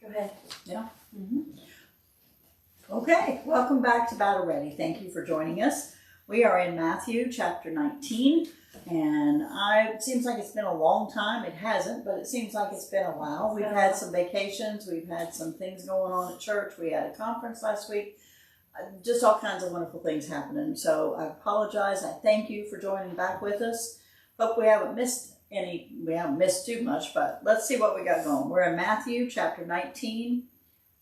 Go ahead. Yeah. Mm-hmm. Okay, welcome back to Battle Ready. Thank you for joining us. We are in Matthew chapter 19, and it seems like it's been a long time. It hasn't, but it seems like it's been a while. We've had some vacations. We've had some things going on at church. We had a conference last week. Just all kinds of wonderful things happening. So I apologize. I thank you for joining back with us. Hope we haven't missed too much, but let's see what we got going. We're in Matthew chapter 19.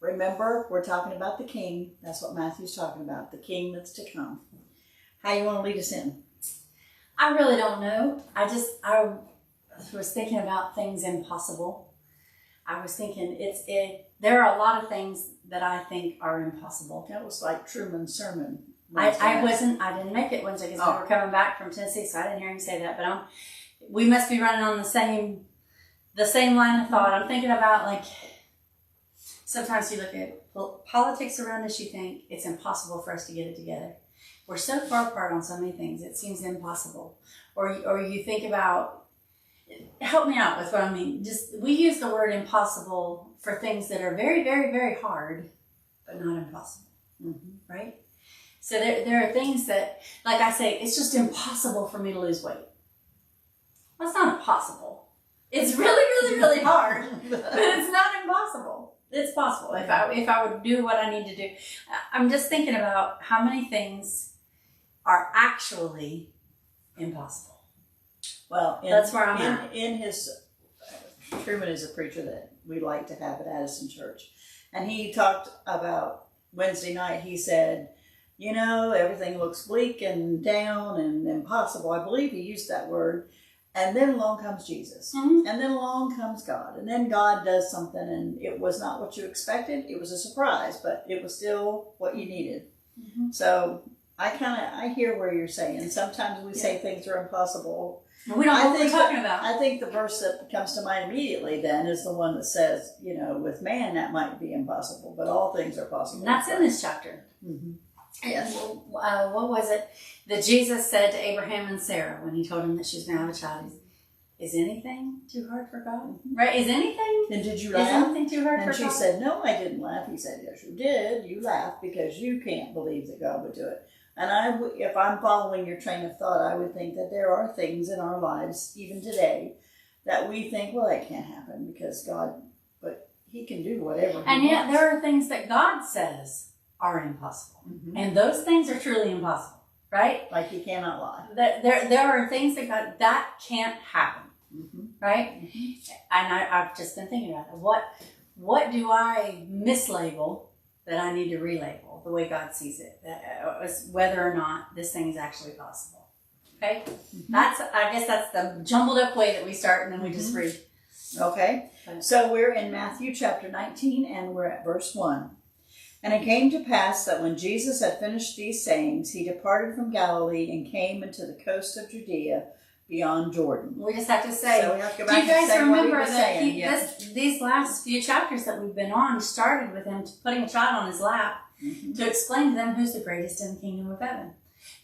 Remember, we're talking about the King. That's what Matthew's talking about, the King that's to come. How you want to lead us in? I really don't know. I was thinking about things impossible. I was thinking there are a lot of things that I think are impossible. That was like Truman's sermon. I didn't make it Wednesday because we were coming back from Tennessee, so I didn't hear him say that. But we must be running on the same line of thought. I'm thinking about, like, sometimes you look at politics around us, you think it's impossible for us to get it together. We're so far apart on so many things, it seems impossible. Or you think about, help me out with what I mean. We use the word impossible for things that are very, very, very hard, but not impossible, right? So there are things that, like I say, it's just impossible for me to lose weight. Well, it's not impossible. It's really, really, really hard, but it's not impossible. It's possible if I would do what I need to do. I'm just thinking about how many things are actually impossible. Well, that's where I'm at. Truman is a preacher that we like to have at Addison Church, and he talked about Wednesday night. He said, everything looks bleak and down and impossible. I believe he used that word. And then along comes Jesus. Mm-hmm. And then along comes God. And then God does something, and it was not what you expected. It was a surprise, but it was still what you needed. Mm-hmm. So I hear where you're saying. Sometimes we say things are impossible. We don't know what we're talking about. I think the verse that comes to mind immediately then is the one that says, with man that might be impossible, but all things are possible. And that's in this chapter. Mm-hmm. Yes. What was it that Jesus said to Abraham and Sarah when he told them that she was going to have a child? Is anything too hard for God? Right? Is anything? And did you laugh? Is anything too hard for God? And she said, no, I didn't laugh. He said, yes, you did. You laughed because you can't believe that God would do it. And if I'm following your train of thought, I would think that there are things in our lives, even today, that we think, well, that can't happen because but he can do whatever he wants. And yet there are things that God says are impossible. Mm-hmm. And those things are truly impossible, right? Like he cannot lie. There are things that can't happen, right? Mm-hmm. And I've just been thinking about that. What do I mislabel that I need to relabel the way God sees it? Whether or not this thing is actually possible. Okay? Mm-hmm. I guess that's the jumbled up way that we start and then we just read. Okay. So we're in Matthew chapter 19 and we're at verse 1. And it came to pass that when Jesus had finished these sayings, he departed from Galilee and came into the coast of Judea beyond Jordan. We just have to say, so we have to go back do you guys remember that these last few chapters that we've been on started with him putting a child on his lap to explain to them who's the greatest in the kingdom of heaven.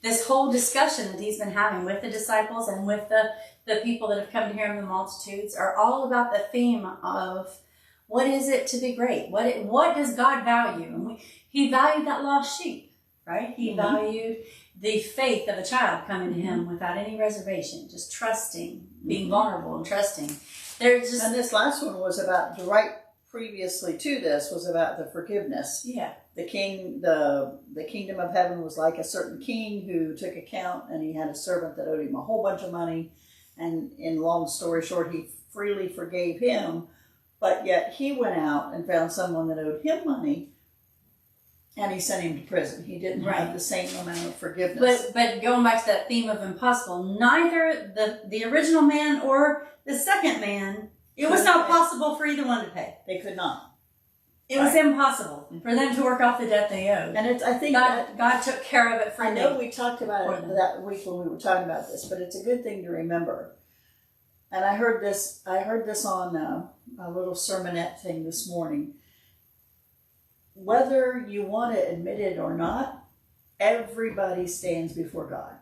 This whole discussion that he's been having with the disciples and with the people that have come to hear him, the multitudes, are all about the theme of what is it to be great? What does God value? And he valued that lost sheep, right? He valued the faith of a child coming to him without any reservation, just trusting, being vulnerable and trusting. And this last one was about, previously to this, was about the forgiveness. Yeah. The kingdom of heaven was like a certain king who took account, and he had a servant that owed him a whole bunch of money. And in long story short, he freely forgave him. But yet he went out and found someone that owed him money, and he sent him to prison. He didn't have the same amount of forgiveness. But going back to that theme of impossible, neither the original man or the second man, it was not possible for either one to pay. They could not. It was impossible for them to work off the debt they owed. And I think God took care of it for them. I know we talked about it that week when we were talking about this, but it's a good thing to remember. And I heard this on a little sermonette thing this morning. Whether you want to admit it or not, everybody stands before God.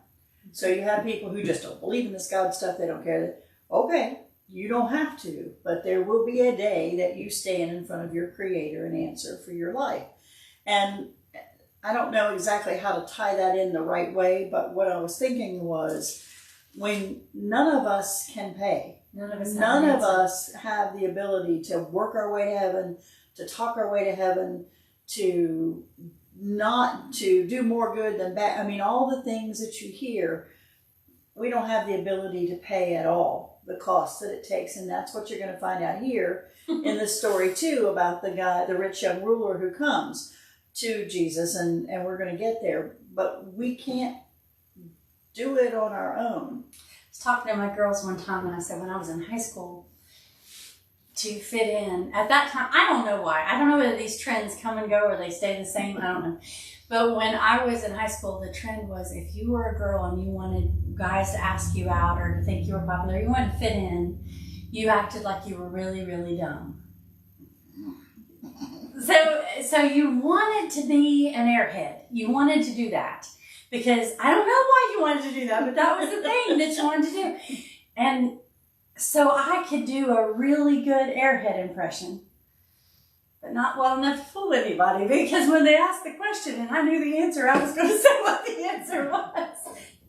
So you have people who just don't believe in this God stuff. They don't care. Okay, you don't have to, but there will be a day that you stand in front of your Creator and answer for your life. And I don't know exactly how to tie that in the right way, but what I was thinking was, when none of us can pay, none of us have the ability to work our way to heaven, to talk our way to heaven, to not to do more good than bad. I mean, all the things that you hear, we don't have the ability to pay at all the cost that it takes. And that's what you're going to find out here in this story too, about the rich young ruler who comes to Jesus, and we're going to get there, but we can't do it on our own. I was talking to my girls one time, and I said, when I was in high school, to fit in, at that time, I don't know why. I don't know whether these trends come and go or they stay the same. I don't know. But when I was in high school, the trend was, if you were a girl and you wanted guys to ask you out or to think you were popular, you wanted to fit in, you acted like you were really, really dumb. So you wanted to be an airhead. You wanted to do that. Because I don't know why you wanted to do that, but that was the thing that you wanted to do. And so I could do a really good airhead impression, but not well enough to fool anybody, because when they asked the question and I knew the answer, I was going to say what the answer was.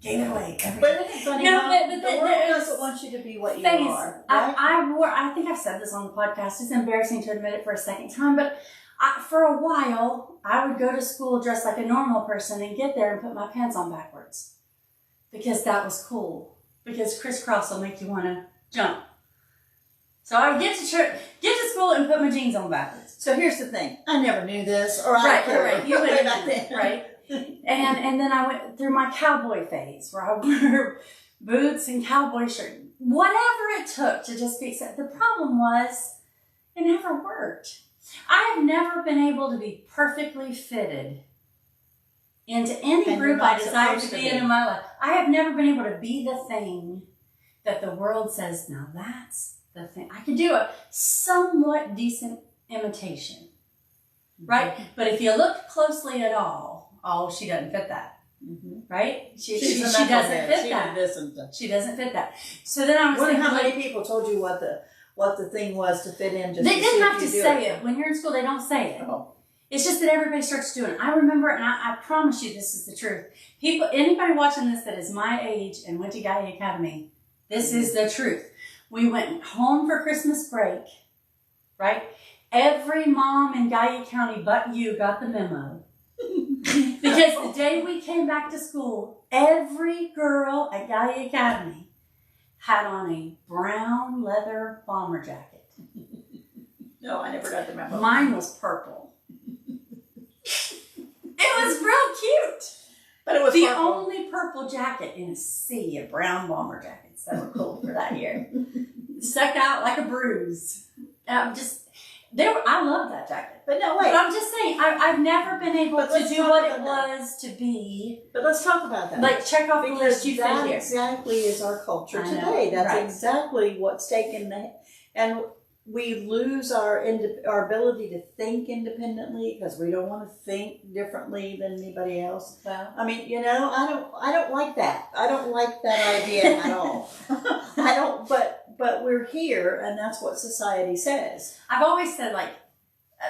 Gave it away. But it's funny, no, but the world doesn't want you to be what you are. Right? I think I've said this on the podcast. It's embarrassing to admit it for a second time, but for a while, I would go to school dressed like a normal person and get there and put my pants on backwards. Because that was cool. Because crisscross will make you want to jump. So I would get to school and put my jeans on backwards. So here's the thing. I never knew this, or I right. You went back then, right? And then I went through my cowboy phase where I wore boots and cowboy shirt. Whatever it took to just be accepted. The problem was, it never worked. I have never been able to be perfectly fitted into any group I desire to be in my life. I have never been able to be the thing that the world says, now that's the thing. I could do a somewhat decent imitation, right? Mm-hmm. But if you look closely at all, she doesn't fit that, right? She doesn't fit that. She doesn't fit that. So then I was thinking, how many people told you what the thing was to fit in? They didn't have to say it. When you're in school, they don't say it. Oh. It's just that everybody starts doing it. I remember, and I promise you this is the truth. Anybody watching this that is my age and went to Gaia Academy, this is the truth. We went home for Christmas break, right? Every mom in Gaia County but you got the memo. Because the day we came back to school, every girl at Gaia Academy had on a brown leather bomber jacket. No, I never got the memo. Mine was purple. It was real cute. But it was the only purple jacket in a sea of brown bomber jackets that were cool for that year. Stuck out like a bruise. I love that jacket. But no, wait. But I'm just saying, I've never been able to do what it was to be. But let's talk about that. Like, check off the list you fit here. That exactly is our culture today. That's right. Exactly what's taken and we lose our ability to think independently because we don't want to think differently than anybody else. Well, I mean, I don't like that. I don't like that idea at all. I don't. But we're here, and that's what society says. I've always said, like,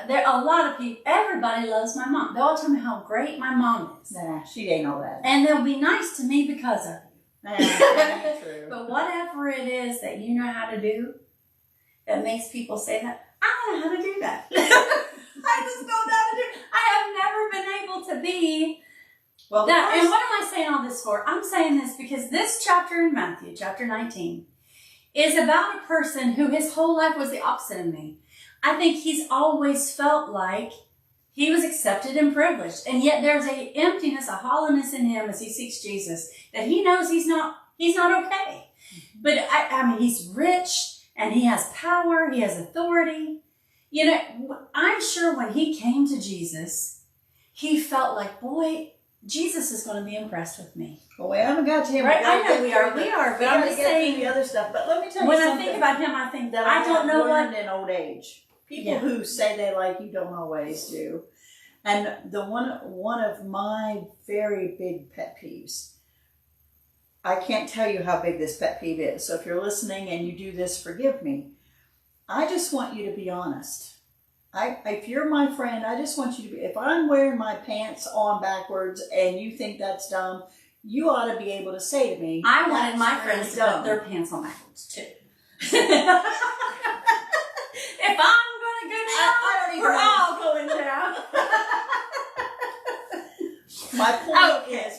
there are a lot of people. Everybody loves my mom. They all tell me how great my mom is. Nah, she ain't all that. And they'll be nice to me because of you. That's true. But whatever it is that you know how to do, that makes people say that, I don't know how to do that. I just don't know how to do it. I have never been able to be that. And what am I saying all this for? I'm saying this because this chapter in Matthew, chapter 19, is about a person who his whole life was the opposite of me. I think he's always felt like he was accepted and privileged. And yet there's a emptiness, a hollowness in him as he seeks Jesus that he knows he's not okay. But I mean, he's rich. And he has power, he has authority. I'm sure when he came to Jesus, he felt like, boy, Jesus is going to be impressed with me. Well, we haven't got to him. Right? I know we are, but I'm just saying the other stuff. But let me tell you when something. I think about him, I think that I don't know learned in old age. People who say they like you don't always do. And the one of my very big pet peeves I can't tell you how big this pet peeve is. So if you're listening and you do this, forgive me. I just want you to be honest. If you're my friend, I just want you to be, if I'm wearing my pants on backwards and you think that's dumb, you ought to be able to say to me, I wanted my friends to put their pants on backwards too. If I'm going to go down, we're all going down.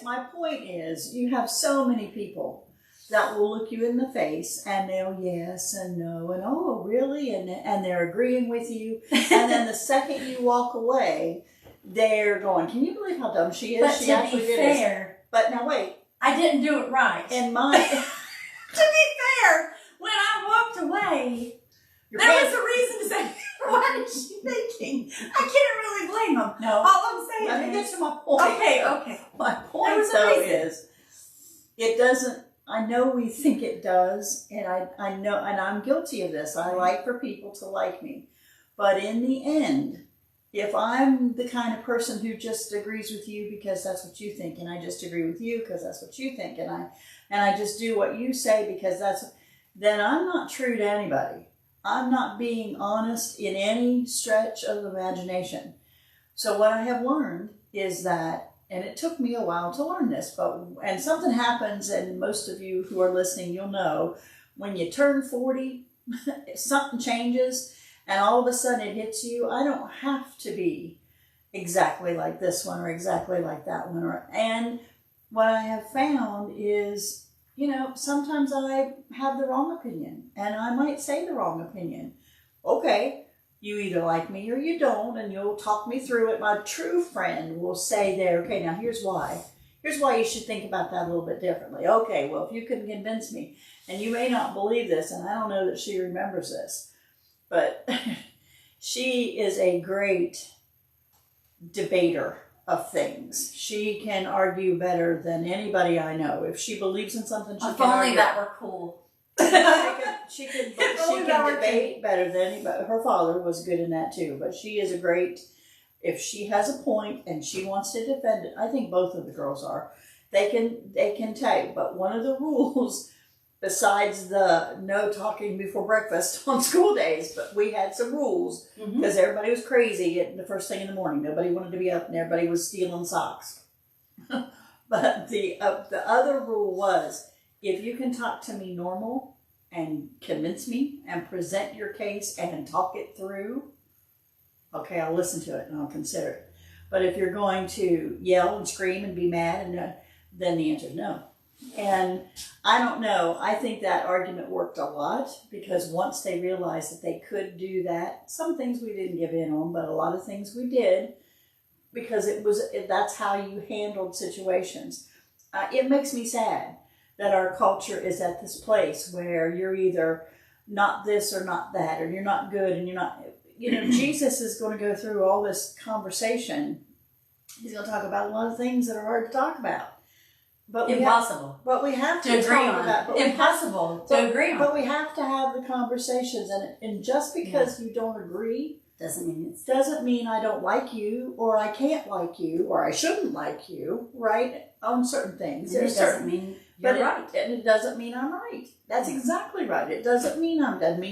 My point is, you have so many people that will look you in the face and they'll yes and no and oh really and they're agreeing with you, and then the second you walk away, they're going, can you believe how dumb she is? But she to actually be did fair, but now wait, I didn't do it right. in my to be fair, when I walked away, there was a reason to say, what is she thinking? I can't really blame them. No. All I'm saying Let me is, get to my point. Okay. My point though is, it doesn't. I know we think it does, and I know, and I'm guilty of this. I like for people to like me, but in the end, if I'm the kind of person who just agrees with you because that's what you think, and I just agree with you because that's what you think, and I just do what you say because then I'm not true to anybody. I'm not being honest in any stretch of the imagination. So what I have learned is that, and it took me a while to learn this, and something happens, and most of you who are listening, you'll know, when you turn 40, something changes, and all of a sudden it hits you. I don't have to be exactly like this one or exactly like that one. And what I have found is, sometimes I have the wrong opinion, and I might say the wrong opinion. Okay, you either like me or you don't, and you'll talk me through it. My true friend will say there, okay, now here's why. Here's why you should think about that a little bit differently. Okay, well, if you can convince me, and you may not believe this, and I don't know that she remembers this, but she is a great debater of things. She can argue better than anybody I know. If she believes in something, she if can only argue. that were cool. She can debate better than anybody. Her father was good in that too, but she is a great, if she has a point and she wants to defend it, I think both of the girls are, they can tell you. But one of the rules, besides the no talking before breakfast on school days, but we had some rules because everybody was crazy at the first thing in the morning. Nobody wanted to be up and everybody was stealing socks. But the other rule was, if you can talk to me normal and convince me and present your case and talk it through, okay, I'll listen to it and I'll consider it. But if you're going to yell and scream and be mad, then the answer is no. And I don't know. I think that argument worked a lot because once they realized that they could do that, some things we didn't give in on, but a lot of things we did because that's how you handled situations. It makes me sad that our culture is at this place where you're either not this or not that, or you're not good and you're not, Jesus is going to go through all this conversation. He's going to talk about a lot of things that are hard to talk about. But Impossible. But we have to agree on that. Impossible to agree on. But we have to have the conversations, and just because you don't agree doesn't mean I don't like you, or I can't like you, or I shouldn't like you, right? On certain things. It doesn't mean you're right. And it doesn't mean I'm right. That's exactly right. It doesn't mean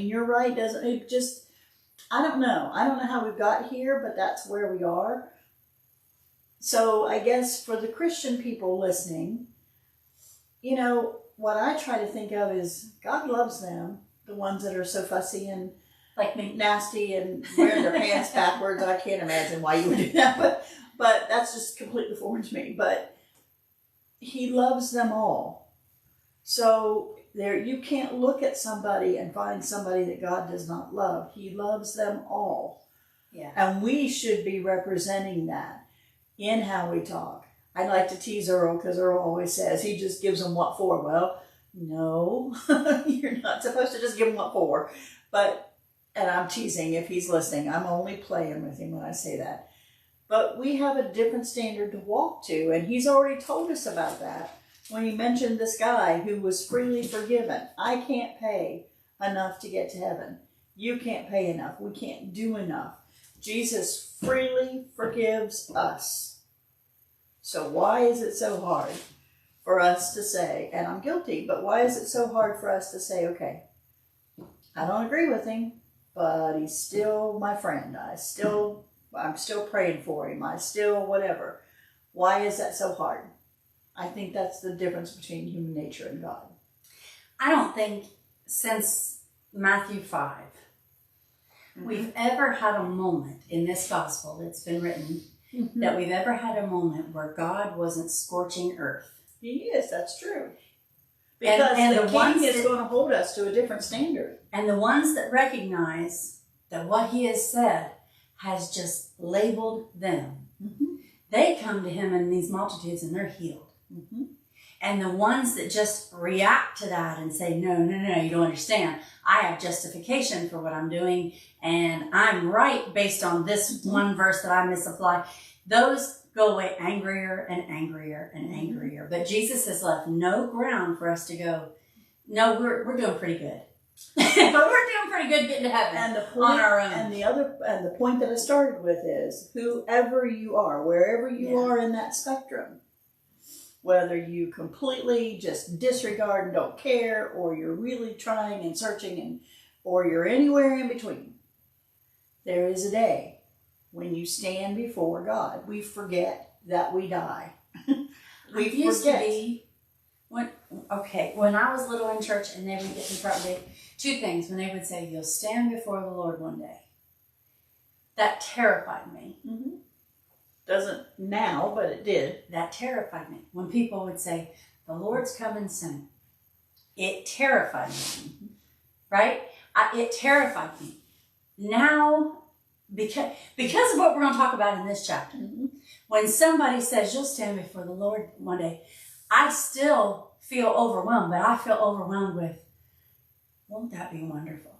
you're right. I don't know. I don't know how we've got here, but that's where we are. So I guess for the Christian people listening, what I try to think of is God loves them, the ones that are so fussy and like me, nasty and wearing their pants backwards. I can't imagine why you would do that, but that's just completely foreign to me. But He loves them all. So you can't look at somebody and find somebody that God does not love. He loves them all. Yeah. And we should be representing that in how we talk. I like to tease Earl because Earl always says he just gives them what for. Well, no, you're not supposed to just give them what for. And I'm teasing if he's listening. I'm only playing with him when I say that. But we have a different standard to walk to, and he's already told us about that when he mentioned this guy who was freely forgiven. I can't pay enough to get to heaven. You can't pay enough. We can't do enough. Jesus freely forgives us. So why is it so hard for us to say, and I'm guilty, but why is it so hard for us to say, okay, I don't agree with him, but he's still my friend. I'm still praying for him. I still whatever. Why is that so hard? I think that's the difference between human nature and God. I don't think since Matthew 5, we've ever had a moment in this gospel that's been written that we've ever had a moment where God wasn't scorching earth. He is, that's true. Because and the King is going to hold us to a different standard. And the ones that recognize that what he has said has just labeled them, they come to him in these multitudes and they're healed. And the ones that just react to that and say, no, you don't understand. I have justification for what I'm doing, and I'm right based on this one verse that I misapply. Those go away angrier and angrier and angrier. But Jesus has left no ground for us to go, no, we're doing pretty good. But we're doing pretty good getting to heaven and the point, on our own. And the point that I started with is, whoever you are, wherever you are in that spectrum, whether you completely just disregard and don't care, or you're really trying and searching, or you're anywhere in between, there is a day when you stand before God. We forget that we die. We used forget. To be, when I was little in church and they would get me probably two things. When they would say, you'll stand before the Lord one day. That terrified me. Doesn't now, but it did. That terrified me. When people would say, the Lord's coming soon. It terrified me. Right? It terrified me. Now, because of what we're going to talk about in this chapter, when somebody says, you'll stand before the Lord one day, I still feel overwhelmed, but I feel overwhelmed with, won't that be wonderful?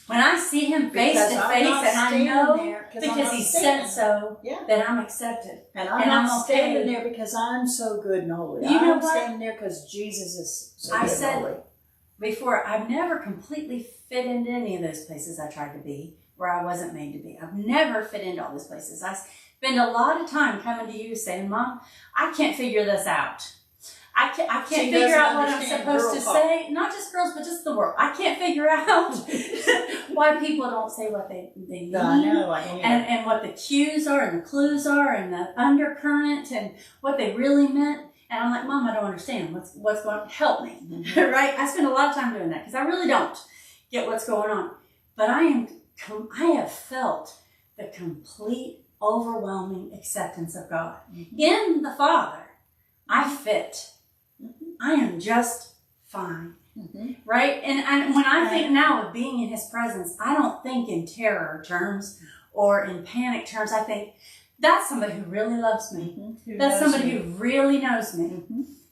When I see him face to face, and I know because he said so, that I'm accepted. And I'm standing there because I'm so good and holy. I'm standing there because Jesus is so good and holy. Before, I've never completely fit into any of those places I tried to be, where I wasn't made to be. I've never fit into all those places. I spend a lot of time coming to you saying, Mom, I can't figure this out. I can't figure out what I'm supposed to say. Not just girls, but just the world. I can't figure out why people don't say what they mean. I know. And what the cues are and the clues are and the undercurrent and what they really meant. And I'm like, Mom, I don't understand. What's going on? Help me. Right? I spend a lot of time doing that because I really don't get what's going on. But I have felt the complete, overwhelming acceptance of God. In the Father, I fit. I am just fine. Right? And when I think now of being in his presence, I don't think in terror terms or in panic terms. I think that's somebody who really loves me. That's somebody who really knows me.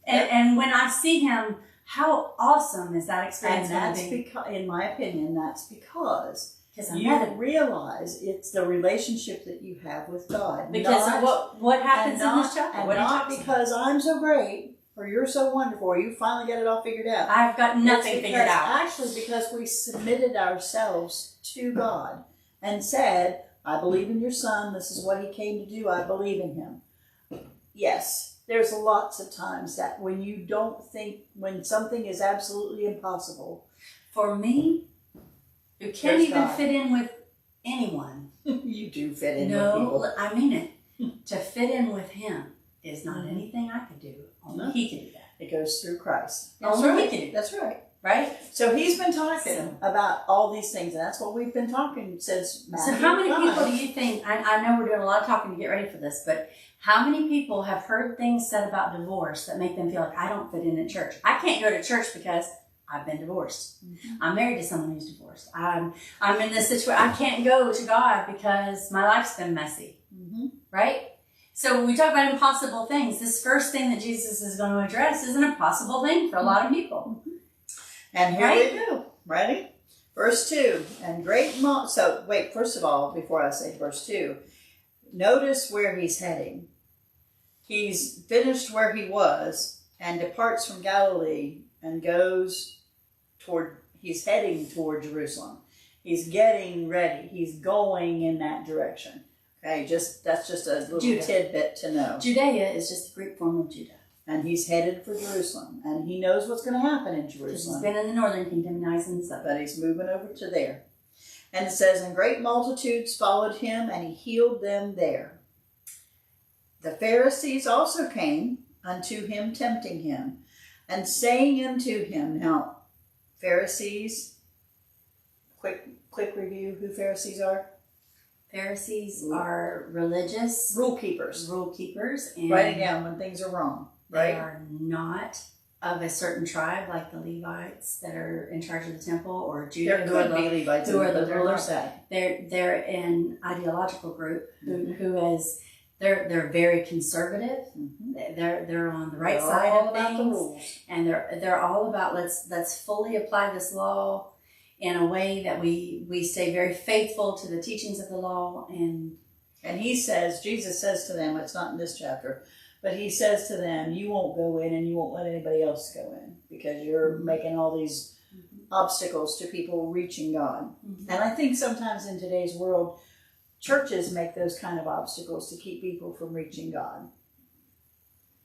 And when I see him, how awesome is that experience? And that's because, in my opinion, that's because you realize it's the relationship that you have with God. Because of what happens in this chapter. And not because I'm so great, or you're so wonderful, or you finally get it all figured out. I've got nothing figured out. Actually, because we submitted ourselves to God and said, I believe in your Son. This is what he came to do. I believe in him. Yes, there's lots of times that when you don't think, when something is absolutely impossible. For me, who can't even fit in with anyone. You do fit in with people. No, I mean it. To fit in with him is not anything I could do. Only he can do that. It goes through Christ. Only he can do that. That's right. Right? So he's been talking about all these things, and that's what we've been talking since Matthew. So how many people do you think, I know we're doing a lot of talking to get ready for this, but how many people have heard things said about divorce that make them feel like I don't fit in church? I can't go to church because I've been divorced. I'm married to someone who's divorced. I'm in this situation. I can't go to God because my life's been messy. Right? So when we talk about impossible things, this first thing that Jesus is going to address is an impossible thing for a lot of people. And here we go. Ready? Verse 2. And so wait, first of all, before I say verse 2, notice where he's heading. He's finished where he was and departs from Galilee and he's heading toward Jerusalem. He's getting ready. He's going in that direction. Okay, that's just a little tidbit to know. Judea is just the Greek form of Judah. And he's headed for Jerusalem. And he knows what's going to happen in Because Jerusalem. he's been in the northern kingdom, now he's in the southern. But he's moving over to there. And it says, and great multitudes followed him, and he healed them there. The Pharisees also came unto him, tempting him, and saying unto him, now, Pharisees, quick review who Pharisees are. Pharisees are religious Rule keepers. and Writing down when things are wrong, right? They are not of a certain tribe like the Levites that are in charge of the temple, or Judah There who are could be Levites, who are the but they're rulers. not that. They're an ideological group who is they're very conservative. Mm-hmm. They're on the right They're side all of about the things, rules. and they're all about let's fully apply this law in a way that we stay very faithful to the teachings of the law. And he says, Jesus says to them, it's not in this chapter, but he says to them, you won't go in and you won't let anybody else go in because you're making all these obstacles to people reaching God. Mm-hmm. And I think sometimes in today's world, churches make those kind of obstacles to keep people from reaching God.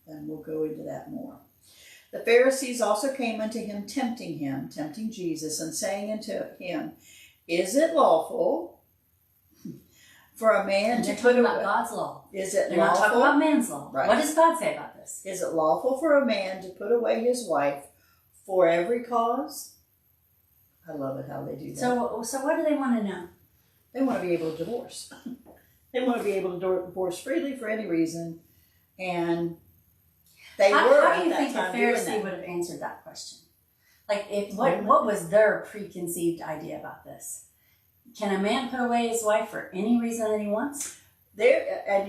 And we'll go into that more. The Pharisees also came unto him, tempting Jesus, and saying unto him, is it lawful for a man to put about away? God's law. Is it They're not talking lawful? about man's law. Right. What does God say about this? Is it lawful for a man to put away his wife for every cause? I love it how they do that. So what do they want to know? They want to be able to divorce. They want to be able to divorce freely for any reason, and they How were do you at think that a time doing Pharisee that. would have answered that question? Like, what was their preconceived idea about this? Can a man put away his wife for any reason that he wants? There, and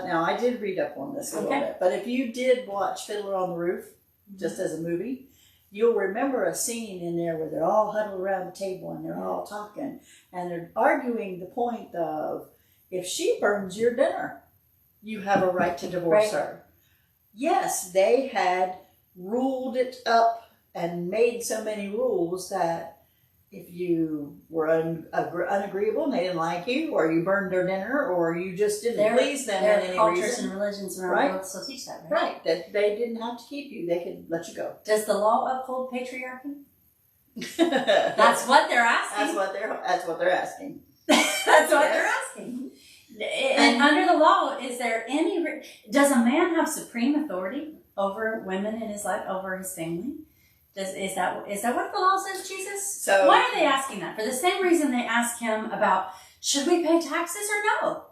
now I did read up on this a little bit, but if you did watch Fiddler on the Roof, just as a movie, you'll remember a scene in there where they're all huddled around the table and they're all talking and they're arguing the point of, if she burns your dinner, you have a right to divorce her. Yes, they had ruled it up and made so many rules that if you were unagreeable and they didn't like you, or you burned their dinner, or you just didn't please them in any cultures reason. and religions around the world still teach that, right? Right, that they didn't have to keep you. They could let you go. Does the law uphold patriarchy? That's That's what they're asking. That's what they're asking. That's what they're asking. And under the law, is there any? Does a man have supreme authority over women in his life, over his family? Is that what the law says, Jesus? So why are they asking that? For the same reason they ask him about, should we pay taxes or no?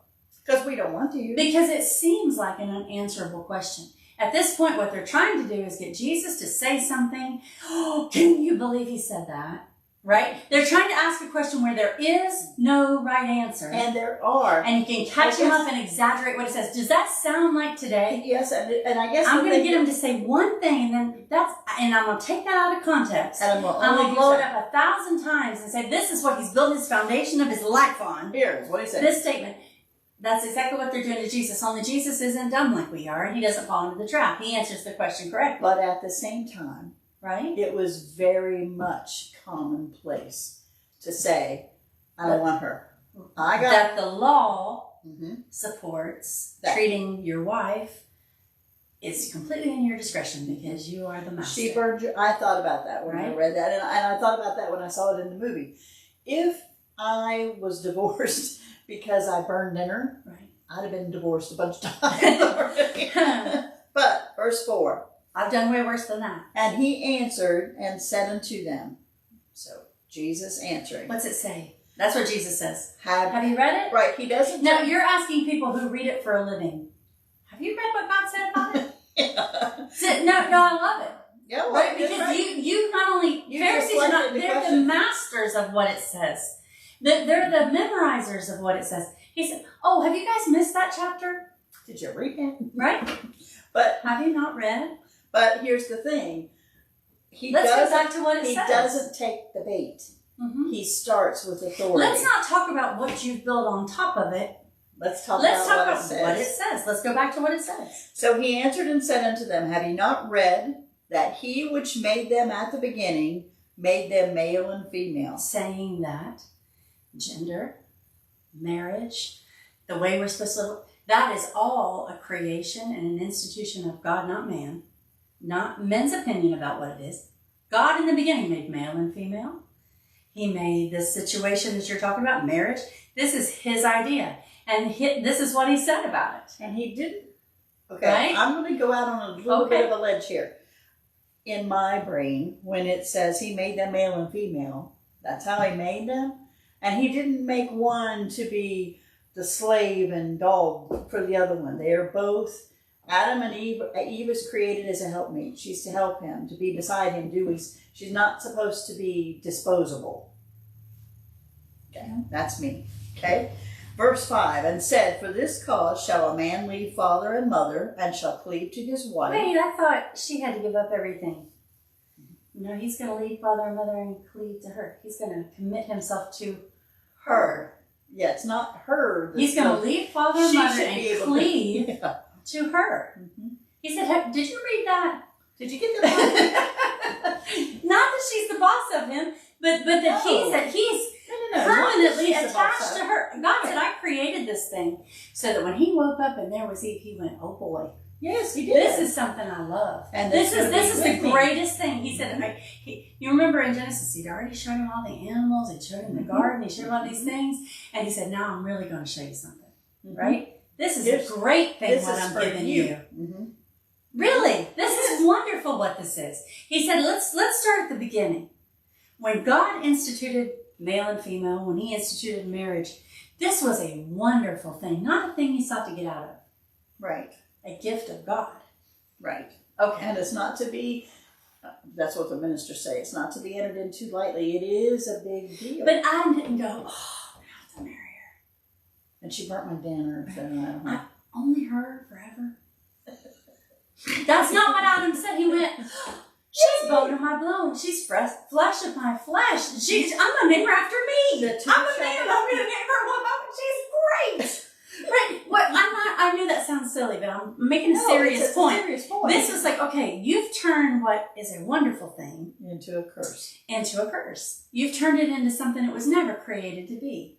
because we don't want to. Because it seems like an unanswerable question. At this point, what they're trying to do is get Jesus to say something. Oh, can you believe he said that? Right? They're trying to ask a question where there is no right answer. And there are. And you can catch him up and exaggerate what it says. Does that sound like today? Yes, and I guess I'm going to get him to say one thing, and I'm going to take that out of context. And I'm going to blow it up 1,000 times and say this is what he's built his foundation of his life on. Here's what he said. This statement. That's exactly what they're doing to Jesus. Only Jesus isn't dumb like we are, and he doesn't fall into the trap. He answers the question correctly. But at the same time, right? It was very much commonplace to say, I don't want her. I got that the law Mhm. supports That. treating your wife is completely in your discretion because you are the master. She burned you. I thought about that when I Right. read that, and I thought about that when I saw it in the movie. If I was divorced because I burned dinner, Right. I'd have been divorced a bunch of times already. But verse 4, I've done way worse than that. and he answered and said unto them. So Jesus answering. What's it say? That's what Jesus says. Have you read it? Right, he doesn't. Now, you're asking people who read it for a living. Have you read what God said about it? Yeah. No, I love it. Yeah, well, Right, that's because right. you not only, You Pharisees are not, deflected the they're the question. masters of what it says. They're the memorizers of what it says. He said, oh, have you guys missed that chapter? Did you read it? Right? But Have you not read? here's the thing. Let's go back to what it He says. doesn't take the bait. Mm-hmm. He starts with authority. Let's not talk about what you've built on top of it. Let's talk Let's talk about about what it says. Let's go back to what it says. So he answered and said unto them, have ye not read that he which made them at the beginning made them male and female? Saying that gender, marriage, the way we're supposed to live, That is all a creation and an institution of God, not man. Not men's opinion about what it is. God in the beginning made male and female. He made this situation that you're talking about, marriage. This is his idea. And this is what he said about it. And he didn't. Okay, Right? I'm going to go out on a little bit of a ledge here. In my brain, when it says he made them male and female, that's how he made them. And he didn't make one to be the slave and dog for the other one. They are both, Adam and Eve. Eve is created as a helpmate. She's to help him, to be beside him. She's not supposed to be disposable. Okay, that's me. Okay. Verse 5, and said, for this cause shall a man leave father and mother, and shall cleave to his wife. Wait, I thought she had to give up everything. No, he's going to leave father and mother and cleave to her. He's going to commit himself to her. Yeah, it's not her. He's going to leave father and mother and cleave to her. Mm-hmm. He said, did you read that? Did you get that? Not that she's the boss of him, but that he's permanently attached to her. God said, I created this thing so that when he woke up and there was Eve, he went, oh boy. Yes, he did. This is something I love. And this is the greatest thing. He said, you remember in Genesis, he'd already shown him all the animals, he'd showed him the garden, he showed him all these things, and he said, now I'm really going to show you something, right? This is a great thing what I'm giving you. Mm-hmm. Really, this is wonderful what this is. He said, let's start at the beginning. When God instituted male and female, when he instituted marriage, this was a wonderful thing, not a thing he sought to get out of. Right. A gift of God. Right. Okay. And it's not to be, that's what the ministers say, it's not to be entered into lightly. It is a big deal. But I didn't go, oh, now I have to marry her. And she burnt my dinner, so I don't know. Only her forever? That's not what Adam said. He went, she's bone of my bone. She's flesh of my flesh. I'm going to name her after me. I'm going to name her a woman. She's great. Right. I knew that sounds silly, but I'm making a serious point. This is like, okay, you've turned what is a wonderful thing into a curse. You've turned it into something it was never created to be.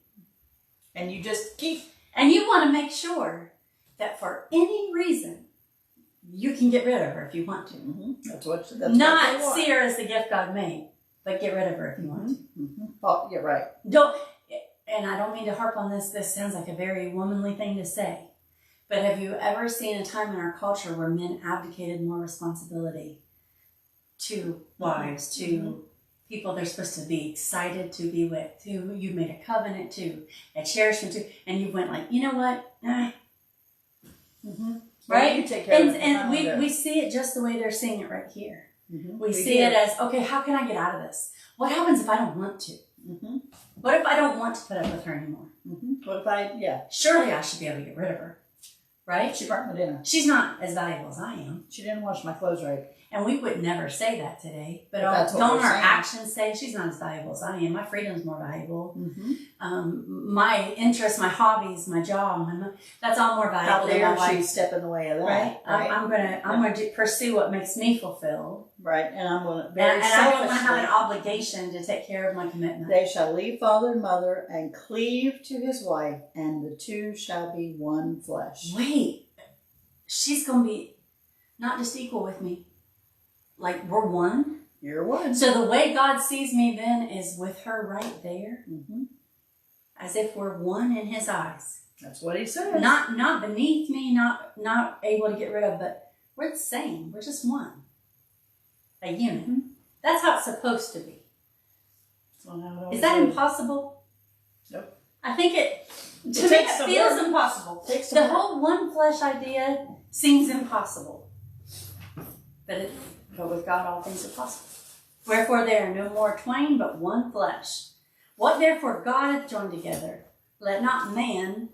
And you just keep. And you want to make sure that for any reason, you can get rid of her if you want to. Mm-hmm. That's not see her as the gift God made, but get rid of her if you want to. Mm-hmm. Oh, you're right. And I don't mean to harp on this. This sounds like a very womanly thing to say. But have you ever seen a time in our culture where men abdicated more responsibility to wives, to people they're supposed to be excited to be with, who you made a covenant to, a cherishment to, and you went like, you know what? Right? You take care of it. And we see it just the way they're seeing it right here. Mm-hmm. We see it as, okay, how can I get out of this? What happens if I don't want to? Mm-hmm. What if I don't want to put up with her anymore? Mm-hmm. What if Surely I should be able to get rid of her. Right? She burnt my dinner. She's not as valuable as I am. She didn't wash my clothes right. And we would never say that today. But don't our actions say she's not as valuable as I am? My freedom's more valuable. Mm-hmm. My interests, my hobbies, my job, that's all more valuable than my wife. She's stepping in the way of that. Right? I'm gonna pursue what makes me fulfilled. Right, and I'm going to and I don't want to have an obligation to take care of my commitment. They shall leave father and mother and cleave to his wife, and the two shall be one flesh. Wait, she's going to be not just equal with me. Like, we're one? You're one. So the way God sees me then is with her right there. Mm-hmm. As if we're one in his eyes. That's what he says. Not beneath me, not able to get rid of, but we're the same. We're just one. A unit. Mm-hmm. That's how it's supposed to be. Is that impossible? Nope. I think it feels impossible. The whole one flesh idea seems impossible. But with God all things are possible. Wherefore there are no more twain, but one flesh. What therefore God hath joined together, let not man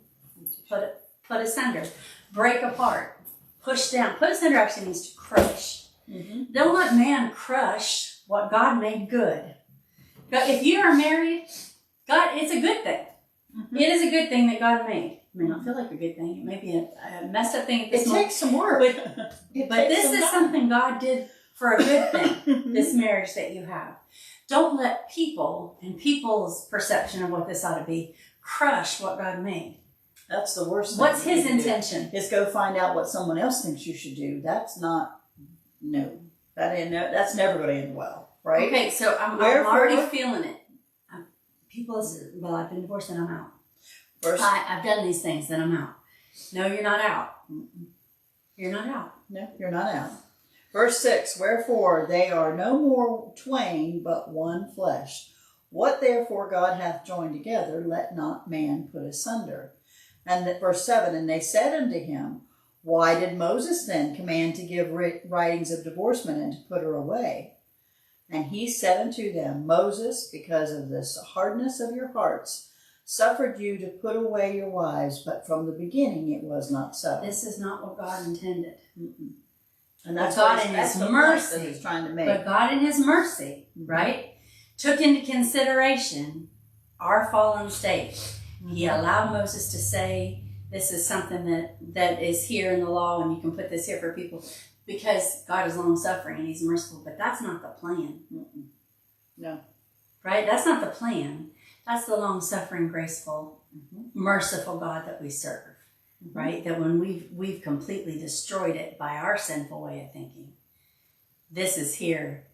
put asunder, break apart, push down. Put asunder actually means to crush. Mm-hmm. Don't let man crush what God made good. But if you are married, God, it's a good thing. Mm-hmm. It is a good thing that God made. It may not feel like a good thing. It may be a messed up thing at this moment. It takes some work. But this is something God did for a good thing, this marriage that you have. Don't let people and people's perception of what this ought to be crush what God made. That's the worst thing. What's his intention? Is go find out what someone else thinks you should do. That's not, no. That's never going to end well, right? Okay, so I'm already feeling it. People say, well, I've been divorced and I'm out. I've done these things and I'm out. No, you're not out. Mm-mm. You're not out. No, you're not out. Verse 6, wherefore they are no more twain, but one flesh. What therefore God hath joined together, let not man put asunder. And verse 7, and they said unto him, why did Moses then command to give writings of divorcement and to put her away? And he said unto them, Moses, because of this hardness of your hearts, suffered you to put away your wives, but from the beginning it was not so. This is not what God intended. Mm-mm. And that's God in His mercy, that He's trying to make. But God in His mercy, right, took into consideration our fallen state. He allowed Moses to say, this is something that is here in the law, and you can put this here for people, because God is long-suffering and He's merciful. But that's not the plan. Mm-mm. No. Right? That's not the plan. That's the long-suffering, graceful, merciful God that we serve. Right? That when we've completely destroyed it by our sinful way of thinking, this is here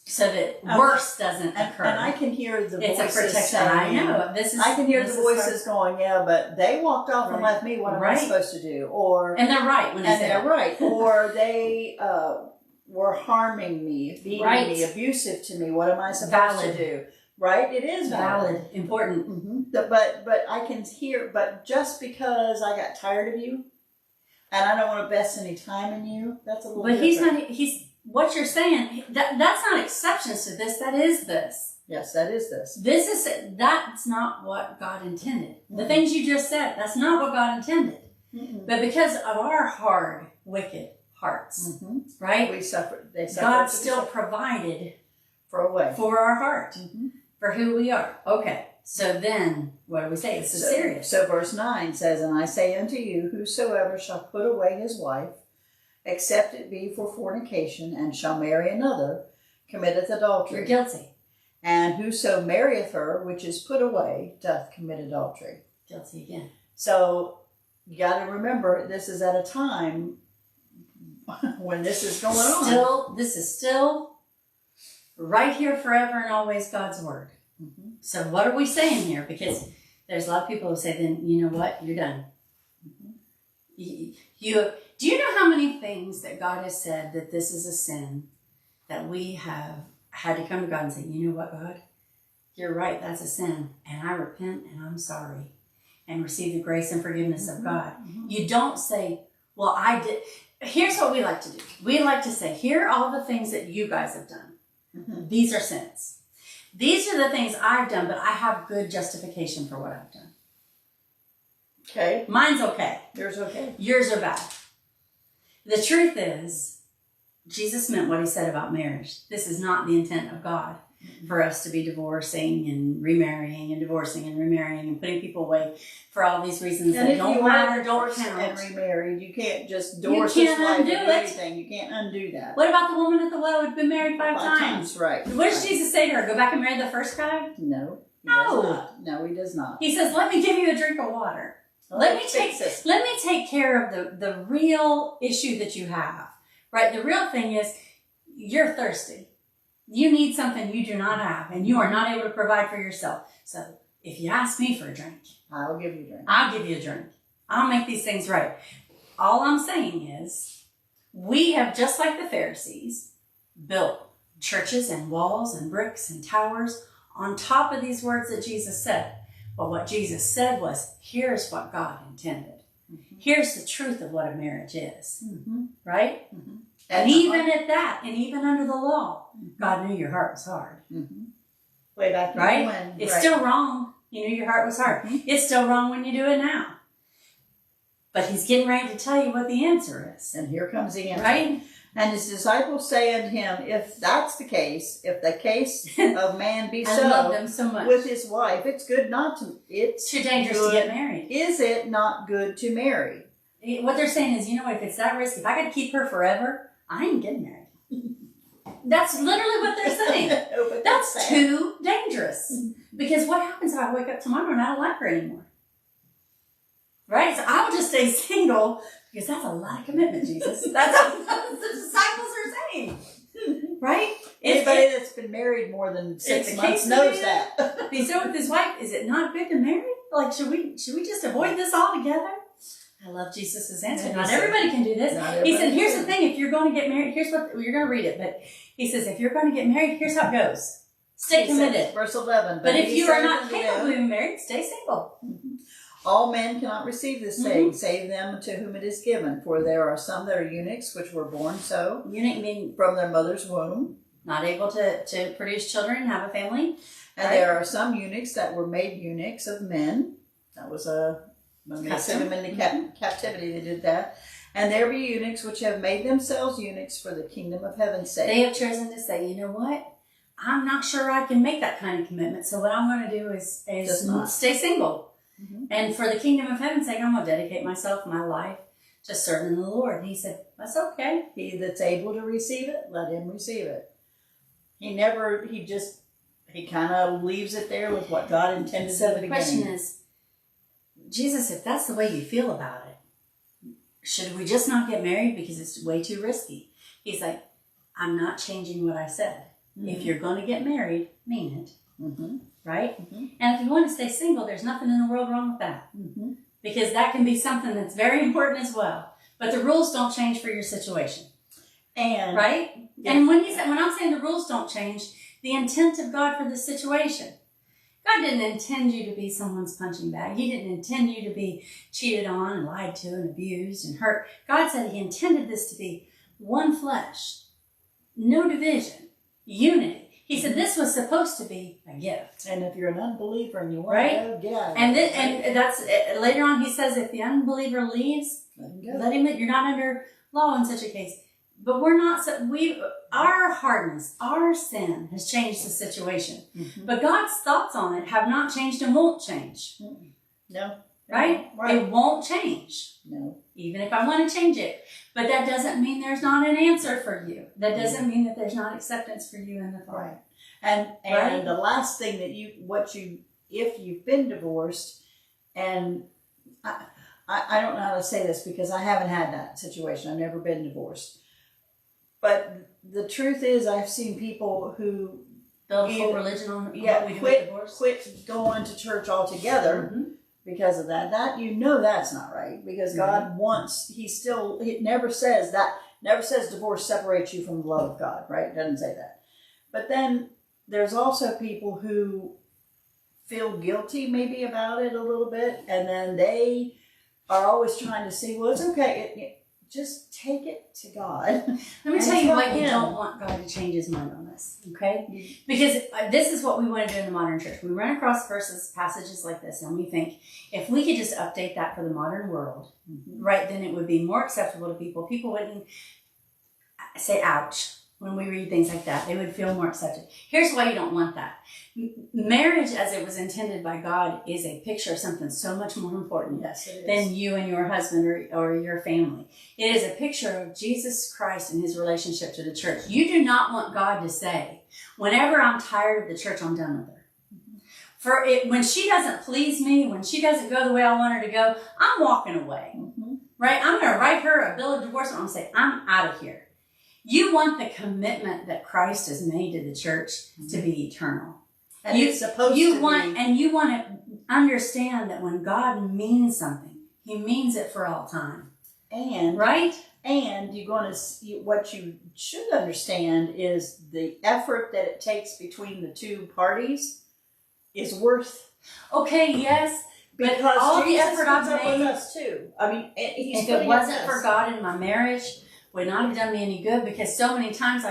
so that worse doesn't occur. And I can hear the it's voices a protection. saying, I know. I can hear the voices going, yeah, but they walked off and left me. What am I supposed to do? And they're right when they say they're right. Or they were harming me, beating me, abusive to me. What am I supposed to do? Right? It is valid. Important. Mm-hmm. But I can hear, but just because I got tired of you and I don't want to invest any time in you, that's a little different. He's what you're saying, that's not exceptions to this, that is this. Yes, that is this. That's not what God intended. The things you just said, that's not what God intended. But because of our hard, wicked hearts, right? They suffered. God still provided for a way. For our heart. For who we are. Okay. So then, what do we say? This is serious. So verse 9 says, and I say unto you, whosoever shall put away his wife, except it be for fornication, and shall marry another, committeth adultery. You're guilty. And whoso marrieth her, which is put away, doth commit adultery. Guilty again. So, you got to remember, this is at a time when this is going on. This is still right here forever and always God's word. So what are we saying here? Because there's a lot of people who say, then you know what? You're done. Do you know how many things that God has said that this is a sin that we have had to come to God and say, you know what, God? You're right, that's a sin. And I repent and I'm sorry. And receive the grace and forgiveness of God. You don't say, well, I did. Here's what we like to do. We like to say, here are all the things that you guys have done. These are sins. These are the things I've done, but I have good justification for what I've done. Okay. Mine's okay. Yours okay. Yours are bad. The truth is, Jesus meant what he said about marriage. This is not the intent of God for us to be divorcing and remarrying and divorcing and remarrying and putting people away for all these reasons that don't matter, don't count. And remarried, you can't just divorce this wife and do anything. You can't undo that. What about the woman at the well who'd been married five times? Right. What does Jesus say to her? Go back and marry the first guy? No. No, he does not. He says, let me give you a drink of water. Let me take care of the real issue that you have. Right? The real thing is you're thirsty. You need something you do not have, and you are not able to provide for yourself. So if you ask me for a drink, I'll give you a drink. I'll give you a drink. I'll make these things right. All I'm saying is we have, just like the Pharisees, built churches and walls and bricks and towers on top of these words that Jesus said. But what Jesus said was, here's what God intended. Here's the truth of what a marriage is. Right? And even at that, and even under the law, God knew your heart was hard. Way back when. It's still wrong. You knew your heart was hard. It's still wrong when you do it now. But he's getting ready to tell you what the answer is. And here comes the answer. Right? And his disciples say unto him, if that's the case, if the case of man be I love them so much. With his wife, it's good not to, it's too dangerous to get married. Is it not good to marry? What they're saying is, you know what, if it's that risky, if I got to keep her forever, I ain't getting married. That's literally what they're saying. That's too dangerous. Because what happens if I wake up tomorrow and I don't like her anymore? Right? So I will just stay single because that's a lot of commitment, Jesus. That's what the disciples are saying. Right? Anybody that's been married more than 6 months knows that. He said with his wife, is it not good to marry? Like, should we just avoid this altogether? I love Jesus' answer. Not everybody can do this. He said, here's the thing, if you're going to get married, here's what, you're going to read it, but he says, if you're going to get married, here's how it goes. Stay committed. Verse 11. But if you are not capable of being married, stay single. All men cannot receive this saying, save them to whom it is given. For there are some that are eunuchs, which were born so. Eunuch meaning from their mother's womb. Not able to produce children and have a family. And there are some eunuchs that were made eunuchs of men. That was when they sent them into captivity, they did that. And there be eunuchs which have made themselves eunuchs for the kingdom of heaven's sake. They have chosen to say, you know what? I'm not sure I can make that kind of commitment. So what I'm going to do is stay single. Mm-hmm. And for the kingdom of heaven's sake, I'm going to dedicate myself, my life, to serving the Lord. And he said, that's okay. He that's able to receive it, let him receive it. He kind of leaves it there with what God intended at the beginning. So the question is, Jesus, if that's the way you feel about it, should we just not get married because it's way too risky? He's like, I'm not changing what I said. Mm-hmm. If you're going to get married, mean it. Mm-hmm. Right? Mm-hmm. And if you want to stay single, there's nothing in the world wrong with that. Mm-hmm. Because that can be something that's very important as well. But the rules don't change for your situation. And right? Yeah. And when I'm saying the rules don't change, the intent of God for the situation. God didn't intend you to be someone's punching bag. He didn't intend you to be cheated on and lied to and abused and hurt. God said he intended this to be one flesh, no division, unity. He said this was supposed to be a gift. And if you're an unbeliever and you want to go, get out of it. And that's later on he says if the unbeliever leaves, let him. You're not under law in such a case. But we're not. Our hardness, our sin has changed the situation. Mm-hmm. But God's thoughts on it have not changed and won't change. Mm-hmm. No. Right? It won't change. No. Even if I want to change it. But that doesn't mean there's not an answer for you. That doesn't mean that there's not acceptance for you in the Father. Right. And the last thing that if you've been divorced, and I don't know how to say this because I haven't had that situation. I've never been divorced. But the truth is, I've seen people who build a whole religion on quit going to church altogether because of that. That's not right because God wants. It never says divorce separates you from the love of God. Right? It doesn't say that. But then there's also people who feel guilty maybe about it a little bit, and then they are always trying to see, well, it's okay. Just take it to God. Let me tell you why you don't want God to change his mind on this, okay? Because this is what we want to do in the modern church. We run across passages like this, and we think, if we could just update that for the modern world, right, then it would be more acceptable to people. People wouldn't say, ouch, when we read things like that. They would feel more accepted. Here's why you don't want that. Marriage, as it was intended by God, is a picture of something so much more important than you and your husband or your family. It is a picture of Jesus Christ and his relationship to the church. You do not want God to say, whenever I'm tired of the church, I'm done with her. When she doesn't please me, when she doesn't go the way I want her to go, I'm walking away. Right? I'm going to write her a bill of divorce and I'm going to say, I'm out of here. You want the commitment that Christ has made to the church to be eternal. And it's supposed to be. And you want to understand that when God means something, he means it for all time. And right? And what you should understand is the effort that it takes between the two parties is worth. Okay, yes. Because but all Jesus the effort I've made with us too. I mean, if it wasn't for God in my marriage, would not have done me any good because so many times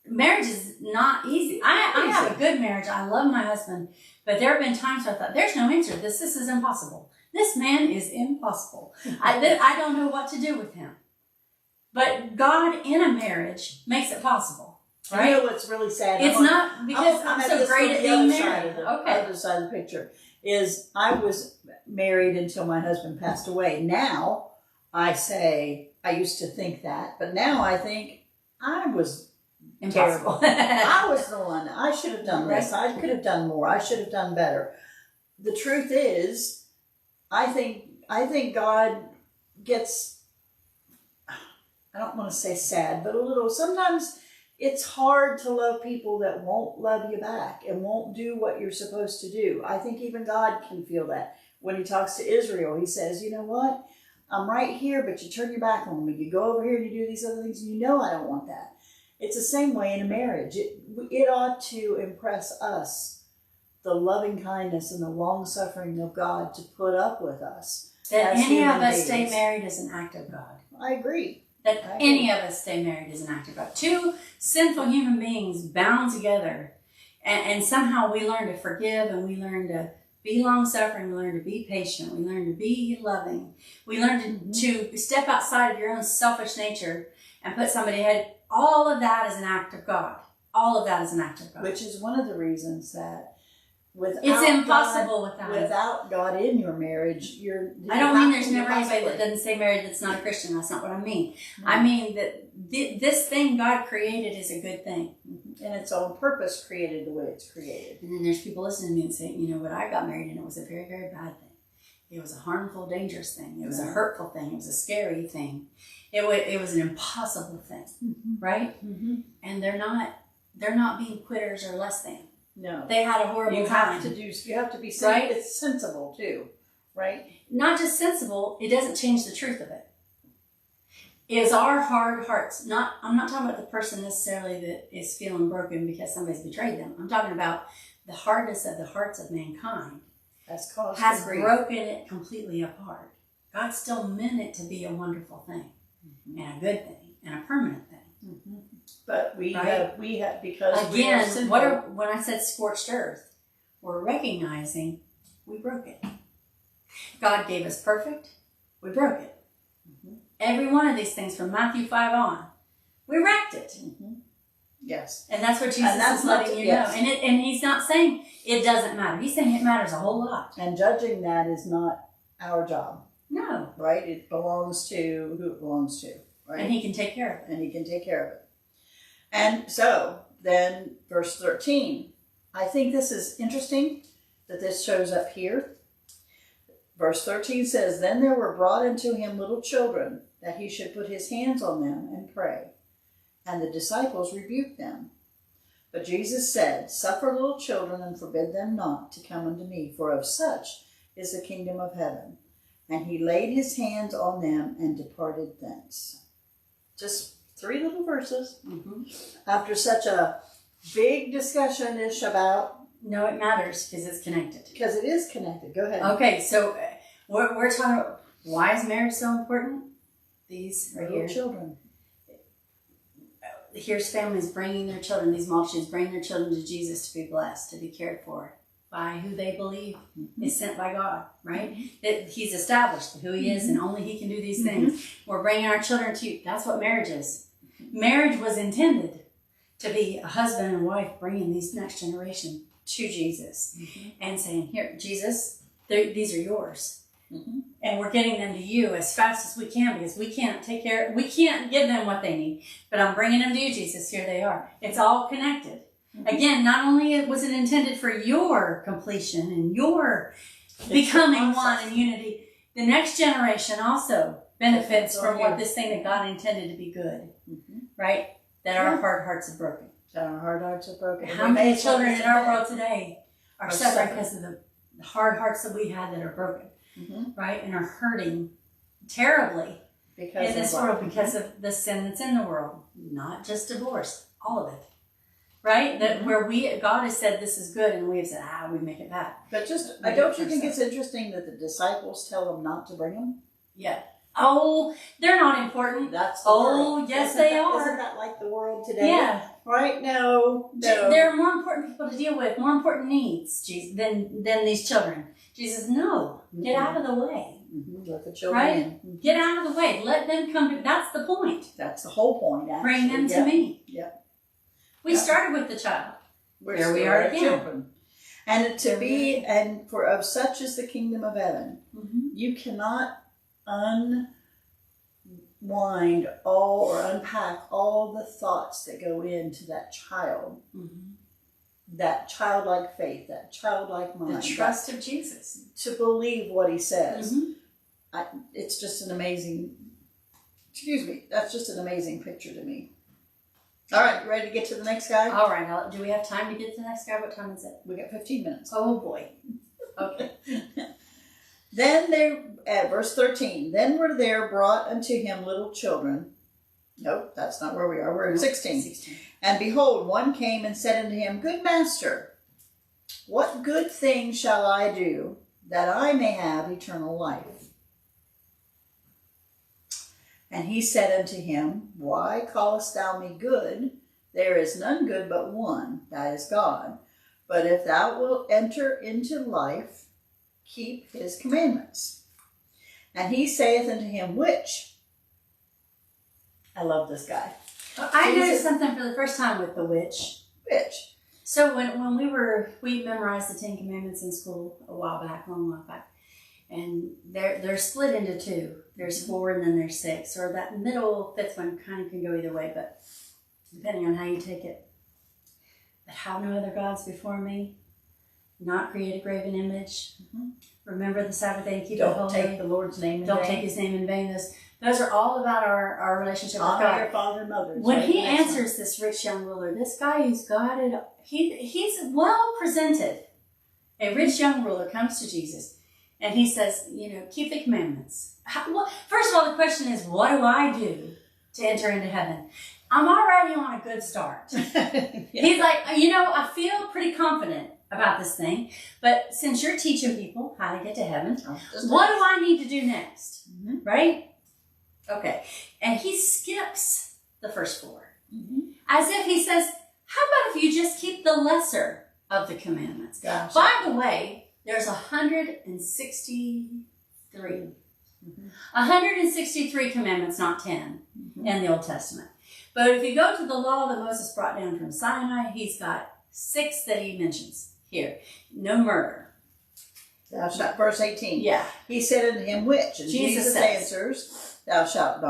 marriage is not easy. I have a good marriage. I love my husband, but there have been times where I thought, there's no answer. This is impossible. This man is impossible. I don't know what to do with him. But God in a marriage makes it possible. Right? You know what's really sad? It's not because I'm so great at being married. The other side of the picture is I was married until my husband passed away. Now I say, I used to think that, but now I think I was impossible. I was the one. I should have done this. I could have done more. I should have done better. The truth is, I think God gets, I don't want to say sad, but a little, sometimes it's hard to love people that won't love you back and won't do what you're supposed to do. I think even God can feel that. When he talks to Israel, he says, you know what? I'm right here, but you turn your back on me. You go over here and you do these other things, and you know I don't want that. It's the same way in a marriage. It ought to impress us, the loving kindness and the long suffering of God to put up with us. That any of us stay married is an act of God. I agree. That any of us stay married is an act of God. Two sinful human beings bound together, and somehow we learn to forgive, and we learn to be long-suffering, we learn to be patient, we learn to be loving. We learn to step outside of your own selfish nature and put somebody ahead. All of that is an act of God. All of that is an act of God. Which is one of the reasons that it's impossible without God in your marriage, I don't mean there's never anybody that doesn't stay married that's not a Christian. That's not what I mean. Mm-hmm. I mean that this thing God created is a good thing. Mm-hmm. And its own purpose created the way it's created. And then there's people listening to me and saying, you know what, I got married and it was a very, very bad thing. It was a harmful, dangerous thing. It was a hurtful thing. It was a scary thing. It was an impossible thing, right? Mm-hmm. And they're not being quitters or less than. No, they had a horrible time. You have to be right? It's sensible too, right? Not just sensible. It doesn't change the truth of it. It's our hard hearts. I'm not talking about the person necessarily that is feeling broken because somebody's betrayed them. I'm talking about the hardness of the hearts of mankind has broken it completely apart. God still meant it to be a wonderful thing, and a good thing, and a permanent thing. Mm-hmm. But we have because again, when I said scorched earth, we're recognizing we broke it. God gave us perfect, we broke it. Mm-hmm. Every one of these things from Matthew 5 on, we wrecked it. Mm-hmm. Yes, and that's what Jesus is letting you know. And he's not saying it doesn't matter. He's saying it matters a whole lot. And judging that is not our job. No, right? It belongs to who it belongs to, right? And he can take care of it. And so, then, verse 13. I think this is interesting that this shows up here. Verse 13 says, Then there were brought unto him little children, that he should put his hands on them and pray. And the disciples rebuked them. But Jesus said, Suffer little children, and forbid them not to come unto me, for of such is the kingdom of heaven. And he laid his hands on them and departed thence. Just 3 little verses. Mm-hmm. After such a big discussion-ish about... No, it matters because it's connected. Because it is connected. Go ahead. Okay, so we're talking about why is marriage so important? These right here. Children. Here's families bringing their children, these multitudes bringing their children to Jesus to be blessed, to be cared for by who they believe is sent by God, right? That he's established who he is and only he can do these things. We're bringing our children to you. That's what marriage is. Marriage was intended to be a husband and wife bringing these next generation to Jesus and saying, here, Jesus, these are yours. And we're getting them to you as fast as we can because we can't give them what they need, but I'm bringing them to you, Jesus. Here they are. It's all connected. Again, not only was it intended for your completion and your becoming one in unity, the next generation also benefits from what this thing that God intended to be good, right? That our hard hearts are broken. How many children in our world today are suffering because of the hard hearts that we had that are broken, right? And are hurting terribly in this world because of the sin that's in the world. Not just divorce, all of it. Right? That where God has said this is good and we have said, we make it bad. But don't you think it's interesting that the disciples tell them not to bring them? Yeah. Oh, they're not important. That's the world. Yes, they are. Isn't that like the world today? Yeah. Right? No. There are more important people to deal with, more important needs than these children. Jesus, no. Get out of the way. Let the children in. Get out of the way. Let them come to... That's the point. That's the whole point, actually. Bring them to me. Yep. We started with the child. Here we are again. Children. And for of such is the kingdom of heaven. You cannot unwind or unpack all the thoughts that go into that child that childlike faith, that childlike mind. The trust of Jesus. To believe what he says. Mm-hmm. It's just an amazing, that's just an amazing picture to me. All right, ready to get to the next guy? All right, do we have time to get to the next guy? What time is it? We got 15 minutes. Oh boy. Okay. Then they, at verse 13, then were there brought unto him little children. Nope, that's not where we are. We're in 16. And behold, one came and said unto him, Good master, what good thing shall I do that I may have eternal life? And he said unto him, Why callest thou me good? There is none good but one, that is God. But if thou wilt enter into life, keep his commandments. And he saith unto him, Which? I love this guy. I noticed something for the first time with the which. Which? So when we memorized the 10 Commandments in school a long while back. And they're split into two. There's 4 and then there's 6. Or that middle 5th one kind of can go either way, but depending on how you take it. But have no other gods before me. Not create a graven image. Mm-hmm. Remember the Sabbath day and keep it holy. Don't take the Lord's name in vain. Don't take his name in vain. Those are all about our relationship with God. Honor your father and mother. When he answers this rich young ruler, this guy who's got it, he's well presented. A rich young ruler comes to Jesus and he says, keep the commandments. First of all, the question is, what do I do to enter into heaven? I'm already on a good start. Yeah. He's like, I feel pretty confident about this thing, but since you're teaching people how to get to heaven, what do I need to do next? Mm-hmm. Right? Okay. And he skips the first 4. Mm-hmm. As if he says, how about if you just keep the lesser of the commandments? Gotcha. By the way, there's 163. Mm-hmm. 163 commandments, not 10, in the Old Testament. But if you go to the law that Moses brought down from Sinai, he's got 6 that he mentions here. No murder. Verse 18. Yeah. He said unto him, Which? And Jesus answers, Thou shalt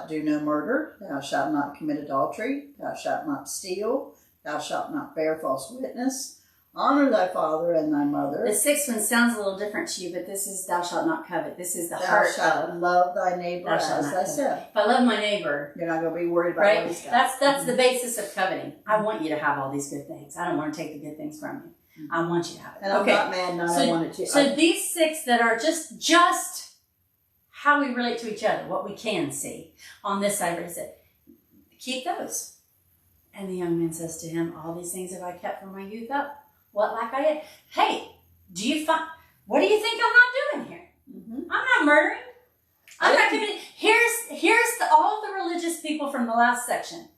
do no murder, thou shalt not commit adultery, thou shalt not steal, thou shalt not bear false witness, honor thy father and thy mother. The 6th one sounds a little different to you, but this is thou shalt not covet. This is the heart. Thou shalt love thy neighbor as thyself. If I love my neighbor, you're not going to be worried about what he's got. That's the basis of coveting. I want you to have all these good things. I don't want to take the good things from you. I want you to have it. And I'm not mad, and I wanted to. So these 6 that are just how we relate to each other, what we can see on this side, he said, keep those. And the young man says to him, All these things have I kept from my youth up. What lack I did? Hey, what do you think I'm not doing here? Mm-hmm. I'm not murdering. I'm not committing. Here's all the religious people from the last section.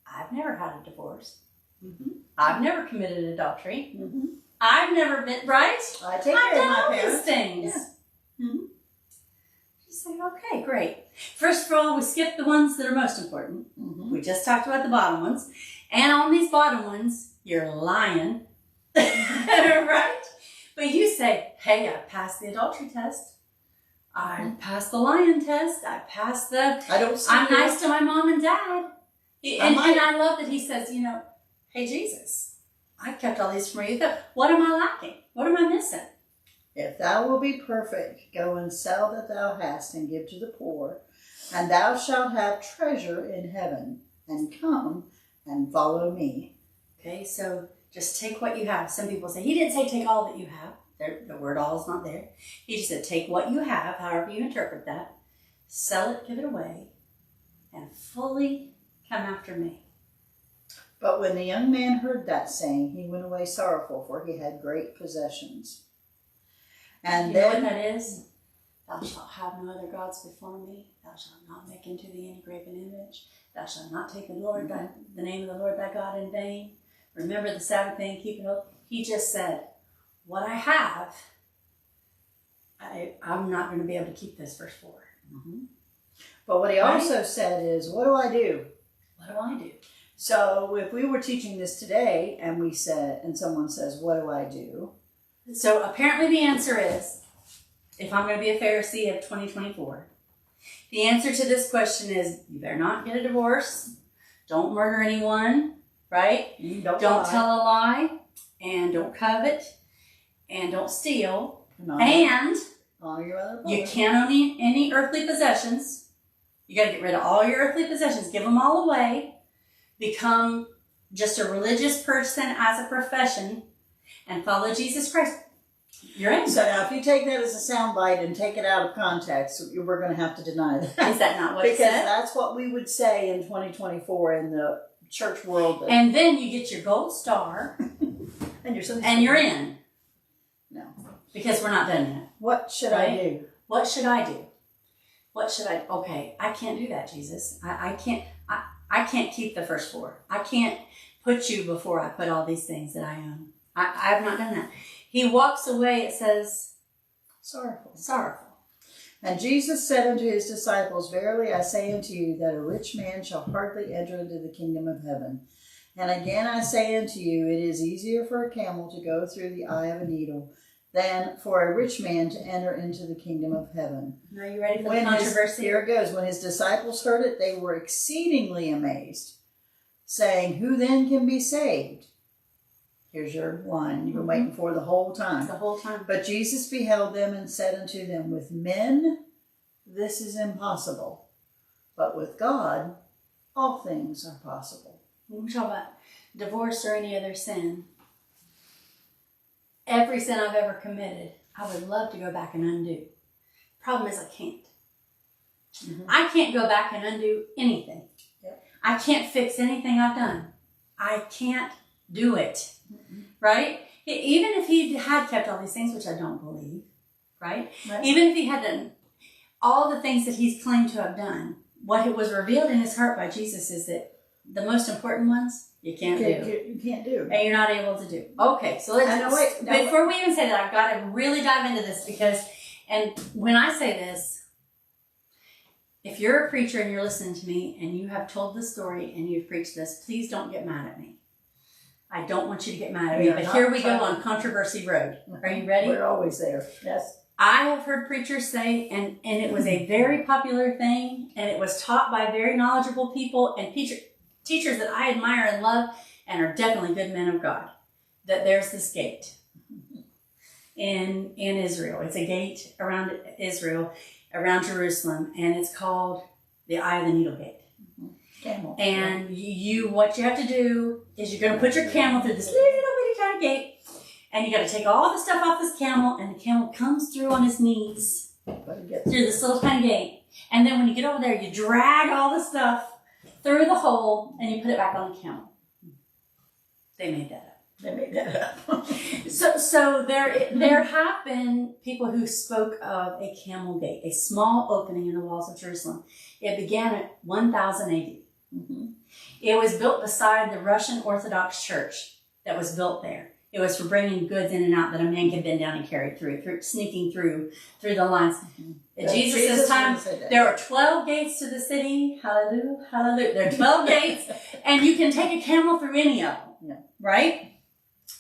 I've never had a divorce. Mm-hmm. I've never committed adultery. Mm-hmm. I've never been, right? I take care of my parents. These things. Yeah. Mm-hmm. You say, okay, great. First of all, we skip the ones that are most important. Mm-hmm. We just talked about the bottom ones. And on these bottom ones, you're lying. Right? But you say, hey, I passed the adultery test. I passed the lying test. I passed I'm nice to my mom and dad. And I love that he says, hey, Jesus, I kept all these from you. What am I lacking? What am I missing? If thou wilt be perfect, go and sell that thou hast and give to the poor, and thou shalt have treasure in heaven, and come and follow me. Okay, so just take what you have. Some people say, he didn't say take all that you have. The word all is not there. He just said take what you have, however you interpret that, sell it, give it away, and fully come after me. But when the young man heard that saying, he went away sorrowful, for he had great possessions. And you know what that is? Thou shalt have no other gods before me. Thou shalt not make unto thee any graven image. Thou shalt not take the name of the Lord thy God in vain. Remember the Sabbath day and keep it up. He just said, what I have, I'm not going to be able to keep this, verse 4. Mm-hmm. But what he also said is, what do I do? What do I do? So if we were teaching this today and someone says, what do I do? So apparently the answer is, if I'm going to be a Pharisee of 2024, the answer to this question is, you better not get a divorce. Don't murder anyone. right? Don't lie. tell a lie, and don't covet, and don't steal, No. and Honor your other you brother. can't own any earthly possessions. You got to get rid of all your earthly possessions. Give them all away. Become just a religious person as a profession and follow Jesus Christ. You're in. So now, if you take that as a soundbite and take it out of context, we're going to have to deny that. Is that not what it Because said? that's what we would say in 2024 in the church world. And then you get your gold star and you're in. No. Because we're not done yet. What should I do? What should I do? What should I? Okay, I can't do that, Jesus. I can't keep the first 4. I can't put you before I put all these things that I own. I have not done that. He walks away, it says, sorrowful. And Jesus said unto his disciples, Verily I say unto you, that a rich man shall hardly enter into the kingdom of heaven. And again I say unto you, it is easier for a camel to go through the eye of a needle than for a rich man to enter into the kingdom of heaven. Are you ready for the controversy? Here it goes. When his disciples heard it, they were exceedingly amazed, saying, Who then can be saved? Here's your line you've been waiting for the whole time. The whole time. But Jesus beheld them and said unto them, With men this is impossible, but with God all things are possible. When we talk about divorce or any other sin, every sin I've ever committed, I would love to go back and undo. Problem is I can't. Mm-hmm. I can't go back and undo anything. Yep. I can't fix anything I've done. I can't do it. Mm-hmm. Right? Even if he had kept all these things, which I don't believe, right? Right. Even if he had done all the things that he's claimed to have done, what was revealed in his heart by Jesus is that the most important ones you can't do. You can't do. And you're not able to do. Okay, so let's before we even say that, I've got to really dive into this because, and when I say this, if you're a preacher and you're listening to me and you have told this story and you've preached this, please don't get mad at me. I don't want you to get mad at me, but here we go on Controversy Road. Are you ready? We're always there. Yes. I have heard preachers say, and it was a very popular thing, and it was taught by very knowledgeable people and teachers that I admire and love and are definitely good men of God, that there's this gate in Israel. It's a gate around Israel, around Jerusalem, and it's called the Eye of the Needle Gate. Camel. And what you have to do is you're going to put your camel through this little bitty tiny gate, and you got to take all the stuff off this camel, and the camel comes through on his knees through this little tiny gate. And then when you get over there, you drag all the stuff through the hole, and you put it back on the camel. They made that up. So there have been people who spoke of a camel gate, a small opening in the walls of Jerusalem. It began at 1000 AD. Mm-hmm. It was built beside the Russian Orthodox Church that was built there. It was for bringing goods in and out that a man could bend down and carry through sneaking through the lines. Mm-hmm. In Jesus' time, there are 12 gates to the city. Hallelujah, hallelujah. There are 12 gates, and you can take a camel through any of them. Yeah. Right?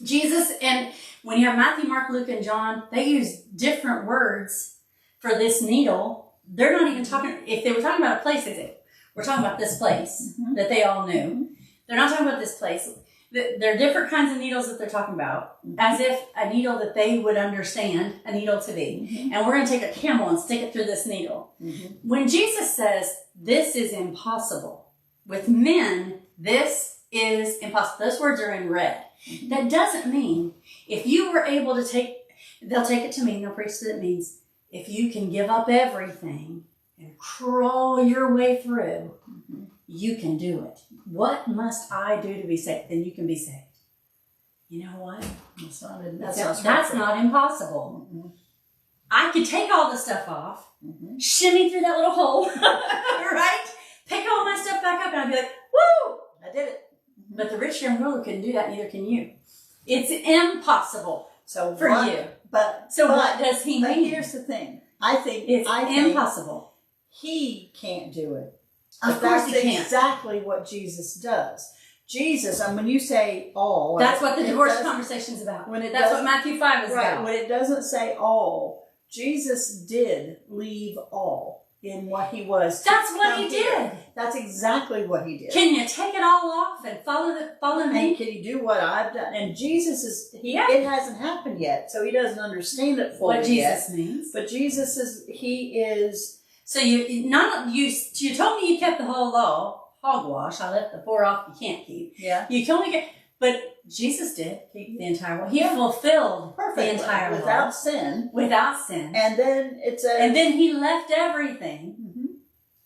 Jesus, and when you have Matthew, Mark, Luke, and John, they use different words for this needle. They're not even talking, if they were talking about a place, they say, we're talking about this place that they all knew. Mm-hmm. They're not talking about this place. There are different kinds of needles that they're talking about, as if a needle that they would understand a needle to be. Mm-hmm. And we're going to take a camel and stick it through this needle. Mm-hmm. When Jesus says, this is impossible, with men, this is impossible. Those words are in red. Mm-hmm. That doesn't mean if you were able to they'll take it to mean, they'll preach that it means if you can give up everything and crawl your way through, you can do it. What must I do to be saved? Then you can be saved. You know what? That's not impossible. Mm-hmm. I could take all the stuff off, Mm-hmm. shimmy through that little hole, right? Pick all my stuff back up, and I'd be like, woo! I did it. But the rich young ruler couldn't do that, neither can you. It's impossible for you. But what does he but mean? here's the thing. I think Impossible. He can't do it. Of But course he that's can't. exactly what Jesus does. Jesus, and when you say all, That's what the divorce doesn't- conversation is about. when it That's what doesn't- Matthew 5 is Right, about. when it doesn't say all, Jesus did leave all. in what he was. That's what he did. That's exactly what he did. Can you take it all off and follow me? And can you do what I've done? And Jesus it hasn't happened yet, so he doesn't understand it fully what Jesus means. But Jesus is. So you told me you kept the whole law. Hogwash. I left the 4 off you can't keep. Yeah. You told me, but Jesus did keep the entire law. He fulfilled the entire law. Without sin. Without sin. And then it says. And then he left everything. Mm-hmm.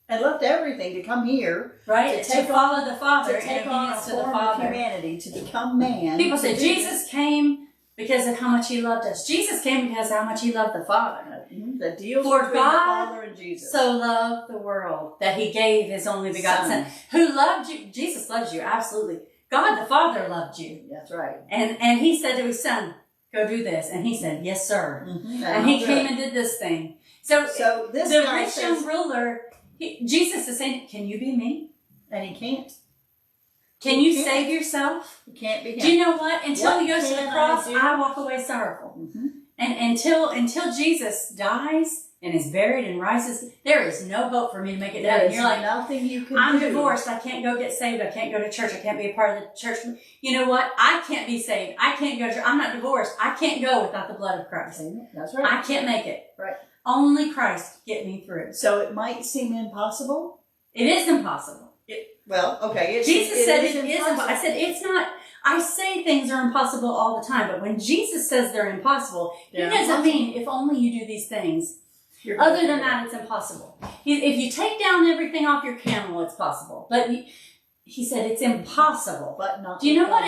And left everything to come here. Right. To follow the Father. To take on a form of humanity. To become man. People say Jesus came because of how much he loved us. Jesus came because of how much he loved the Father. The deal for between God the Father and Jesus. So loved the world that he gave his only begotten Son. Who loved you. Jesus loves you, absolutely. God the Father loved you. That's right. And he said to his Son, go do this. And he said, yes, sir. Mm-hmm. And he came and did this thing. So this the rich young ruler, Jesus is saying, can you be me? And he can't. Can you save yourself? You can't be him. Do you know what? Until he goes to the cross, I walk away sorrowful. Mm-hmm. And until Jesus dies and is buried and rises, there is no hope for me to make it down. You're like, nothing you can do. I'm divorced. I can't go get saved. I can't go to church. I can't be a part of the church. You know what? I can't be saved. I can't go to church. I'm not divorced. I can't go without the blood of Christ. That's right. I can't make it. Right. Only Christ get me through. So it might seem impossible. It is impossible. Jesus said it is impossible. I said it's not. I say things are impossible all the time, but when Jesus says they're impossible, he doesn't mean if only you do these things. Other than that, it's impossible. If you take down everything off your camel, it's possible. But he said it's impossible. But not. Do you know what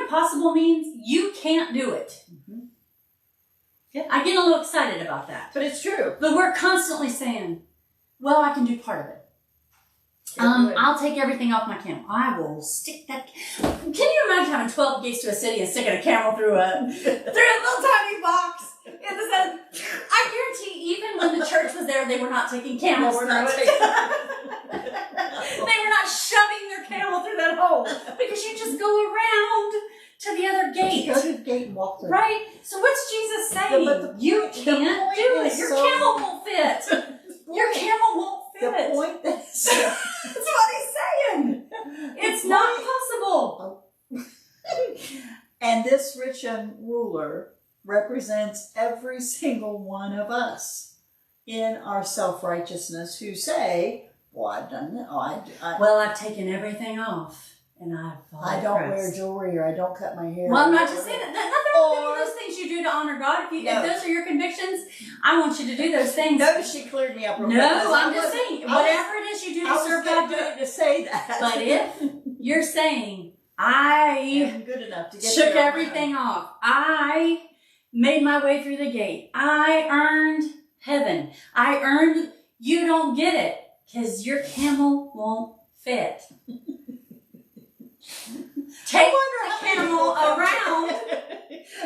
impossible means? You can't do it. Mm-hmm. Yeah. I get a little excited about that. But it's true. But we're constantly saying, well, I can do part of it. I'll take everything off my camel. I will stick that. Can you imagine having 12 gates to a city and sticking a camel through a little tiny box? I guarantee, even when the church was there, they were not taking camels through it. They were not shoving their camel through that hole because you just go around to the other gate. Go to the gate and walk through. Right. So what's Jesus saying? You can't do it. Your camel won't fit. Your camel won't fit. The point that's what he's saying. It's not possible. And this rich young ruler represents every single one of us in our self-righteousness who say, well, I've done it. I've taken everything off. And I don't wear jewelry, or I don't cut my hair. Well, I'm not just saying that. Nothing wrong with any of those things you do to honor God. If those are your convictions, I want you to do those things. Notice she cleared me up. No, I'm just saying, whatever it is you do to serve God, do it. To say that. But if you're saying, I'm good enough to get took everything off, I made my way through the gate, I earned heaven, you don't get it because your camel won't fit. Take the camel around.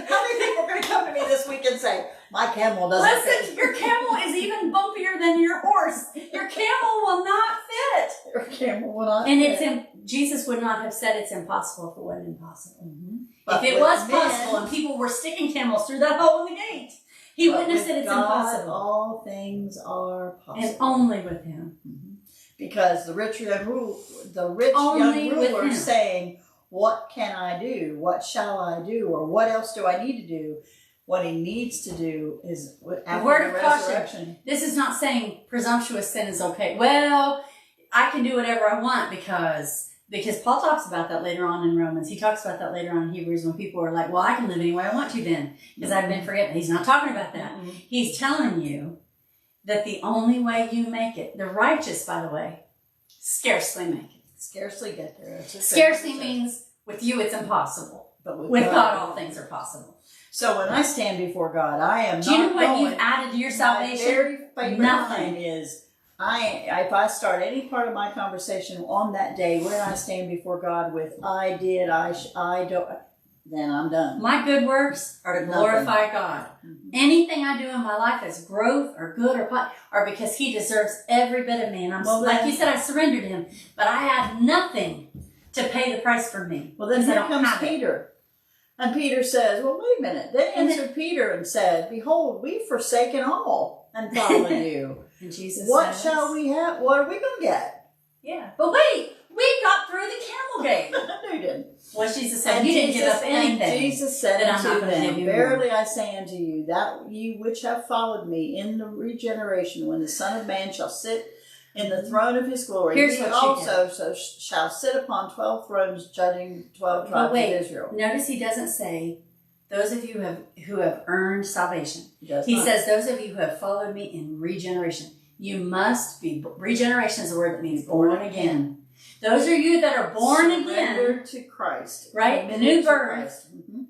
How many people are going to come to me this week and say, my camel doesn't fit? Listen, your camel is even bumpier than your horse. Your camel will not fit. Your camel will not fit. And Jesus would not have said it's impossible if it wasn't impossible. Mm-hmm. If it was possible and people were sticking camels through that hole in the gate, he wouldn't have said it's impossible. All things are possible. And only with him. Mm-hmm. Because the rich young ruler is saying, what can I do? What shall I do? Or what else do I need to do? What he needs to do is after word the of resurrection. Caution. This is not saying presumptuous sin is okay. Well, I can do whatever I want because Paul talks about that later on in Romans. He talks about that later on in Hebrews when people are like, well, I can live any way I want to then because I've been forgiven. He's not talking about that. Mm-hmm. He's telling you that the only way you make it, the righteous, by the way, scarcely make it. Scarcely get there. Scarcely means with you it's impossible. But with God all things are possible. So when I stand before God, I am not. Do you know what you've added to your salvation? My very favorite Nothing. line is, if I start any part of my conversation on that day when I stand before God with I did, I don't, then I'm done. My good works are to glorify God. Mm-hmm. Anything I do in my life as growth or good or because he deserves every bit of me. And like you said, I surrendered him, but I had nothing to pay the price for me. Well, then here comes Peter. And Peter says, well, wait a minute. They answered Peter and said, behold, we've forsaken all and followed you. And Jesus What says, shall we have? What are we going to get? Yeah. But wait, we got through the camel gate. No, you didn't. What Jesus said, you didn't give up anything. And Jesus said that I'm not unto gonna give them, you verily I say unto you, that ye which have followed me in the regeneration, when the Son of Man shall sit in the throne of his glory, Here's he what you also shall sit upon 12 thrones, judging 12 tribes of Israel. Notice he doesn't say, those of you who have earned salvation. He not. says, those of you who have followed me in regeneration. You must be, regeneration is a word that means born again. Those are you that are born Surrendered again. to Christ. Right? The new birth. Mm-hmm.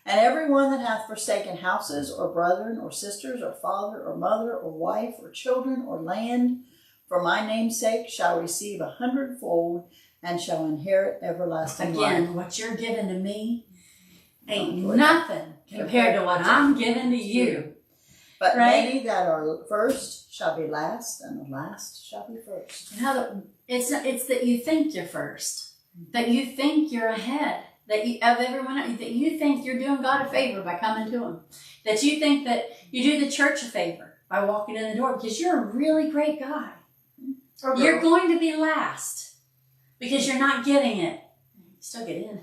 And everyone that hath forsaken houses, or brethren, or sisters, or father, or mother, or wife, or children, or land, for my name's sake, shall receive 100-fold, and shall inherit everlasting life. Again, what you're giving to me ain't nothing compared to what I'm giving to you. But many that are first shall be last, and the last shall be first. It's that you think you're first, that you think you're ahead, that you of everyone else, that you think you're doing God a favor by coming to Him, that you think that you do the church a favor by walking in the door because you're a really great guy. You're going to be last because you're not getting it. You still get in,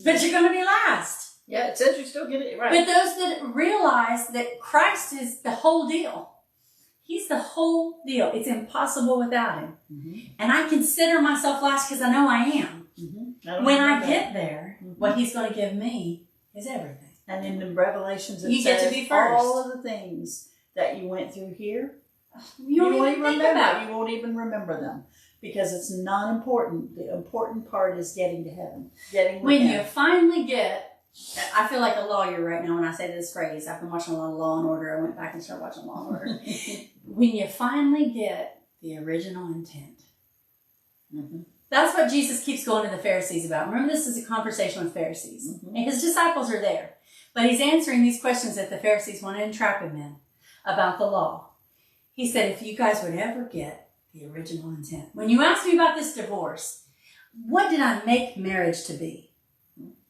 but you're going to be last. Yeah, it says you still get it right. But those that realize that Christ is the whole deal. He's the whole deal. It's impossible without Him. Mm-hmm. And I consider myself last because I know I am. Mm-hmm. When I get there, what He's going to give me is everything. And in the Revelations, you get to be first. All of the things that you went through here, you won't even think about it. You won't even remember them because it's not important. The important part is getting to heaven. When you finally get... I feel like a lawyer right now when I say this phrase. I've been watching a lot of Law and Order. I went back and started watching Law and Order. When you finally get the original intent. Mm-hmm. That's what Jesus keeps going to the Pharisees about. Remember, this is a conversation with Pharisees. Mm-hmm. And His disciples are there. But He's answering these questions that the Pharisees want to entrap Him in about the law. He said, if you guys would ever get the original intent. When you ask me about this divorce, what did I make marriage to be?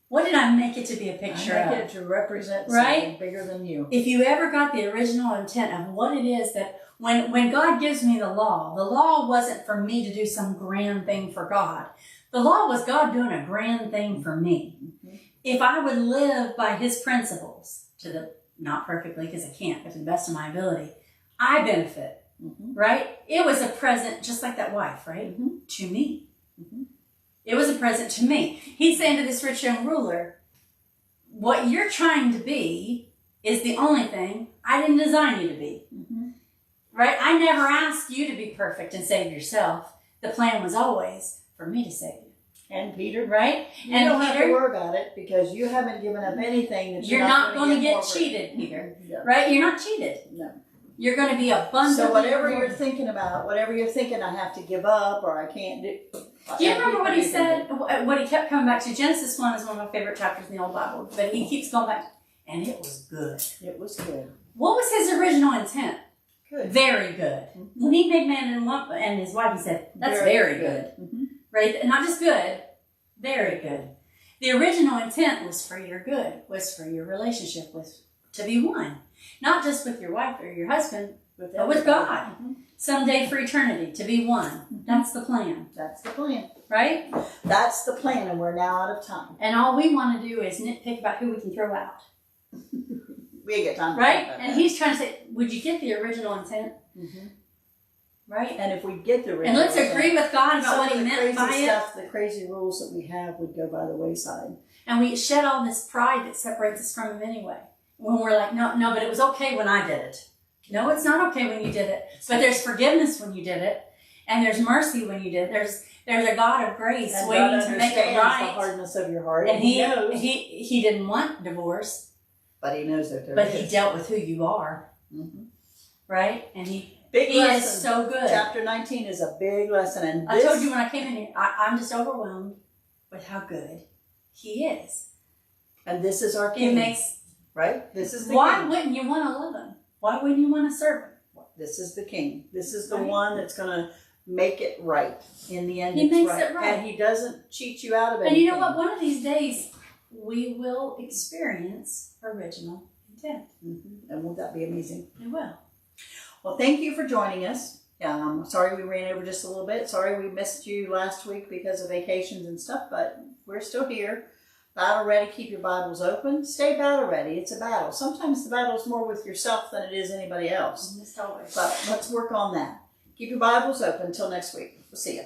What did I make it to be a picture of? I make it to represent something bigger than you. If you ever got the original intent of what it is that when God gives me the law wasn't for me to do some grand thing for God. The law was God doing a grand thing for me. Mm-hmm. If I would live by His principles, not perfectly because I can't, but to the best of my ability, I benefit, right? It was a present, just like that wife, right? Mm-hmm. To me. Mm-hmm. It was a present to me. He's saying to this rich young ruler, what you're trying to be is the only thing I didn't design you to be. Mm-hmm. Right? I never asked you to be perfect and save yourself. The plan was always for me to save you. And Peter, right? You don't have to worry about it because you haven't given up anything that you're not going to get cheated, Peter. Yeah. Right? You're not cheated. No. You're going to be abundant. So whatever you're thinking about, whatever you're thinking I have to give up or I can't do. Do you remember what He said? What He kept coming back to? Genesis 1 is one of my favorite chapters in the Old Bible. But He keeps going back. And it was good. It was good. What was His original intent? Good. Very good. Mm-hmm. When He made man and his wife, He said, that's very good. Mm-hmm. Right? Not just good, very good. The original intent was for your good, was for your relationship, was to be one. Not just with your wife or your husband, but with God. Mm-hmm. Someday for eternity, to be one. Mm-hmm. That's the plan. That's the plan. Right? That's the plan, and we're now out of time. And all we want to do is nitpick about who we can throw out. We ain't got time. Right? And He's trying to say, would you get the original intent? Mm-hmm. Right? And if we get the original and let's agree with God about what He meant by it. The crazy rules that we have would go by the wayside. And we shed all this pride that separates us from Him anyway. When we're like, no, but it was okay when I did it. No, it's not okay when you did it. But there's forgiveness when you did it. And there's mercy when you did it. There's a God of grace and waiting God to make it right. The hardness of your heart. And He knows. He didn't want divorce. But He knows that there is. But He dealt with who you are. Mm-hmm. Right? And He is so good. Chapter 19 is a big lesson. And I told you when I came in here, I'm just overwhelmed with how good He is. And this is our King. It makes... Right? This is the Why King. Wouldn't you want to love Him? Why wouldn't you want to serve Him? This is the King. This is the one that's going to make it right. In the end, He makes it right. And He doesn't cheat you out of anything. And you know what? One of these days, we will experience original intent. Mm-hmm. And won't that be amazing? It will. Well, thank you for joining us. Sorry we ran over just a little bit. Sorry we missed you last week because of vacations and stuff, but we're still here. Battle ready. Keep your Bibles open. Stay battle ready. It's a battle. Sometimes the battle is more with yourself than it is anybody else. Almost always. But let's work on that. Keep your Bibles open until next week. We'll see you.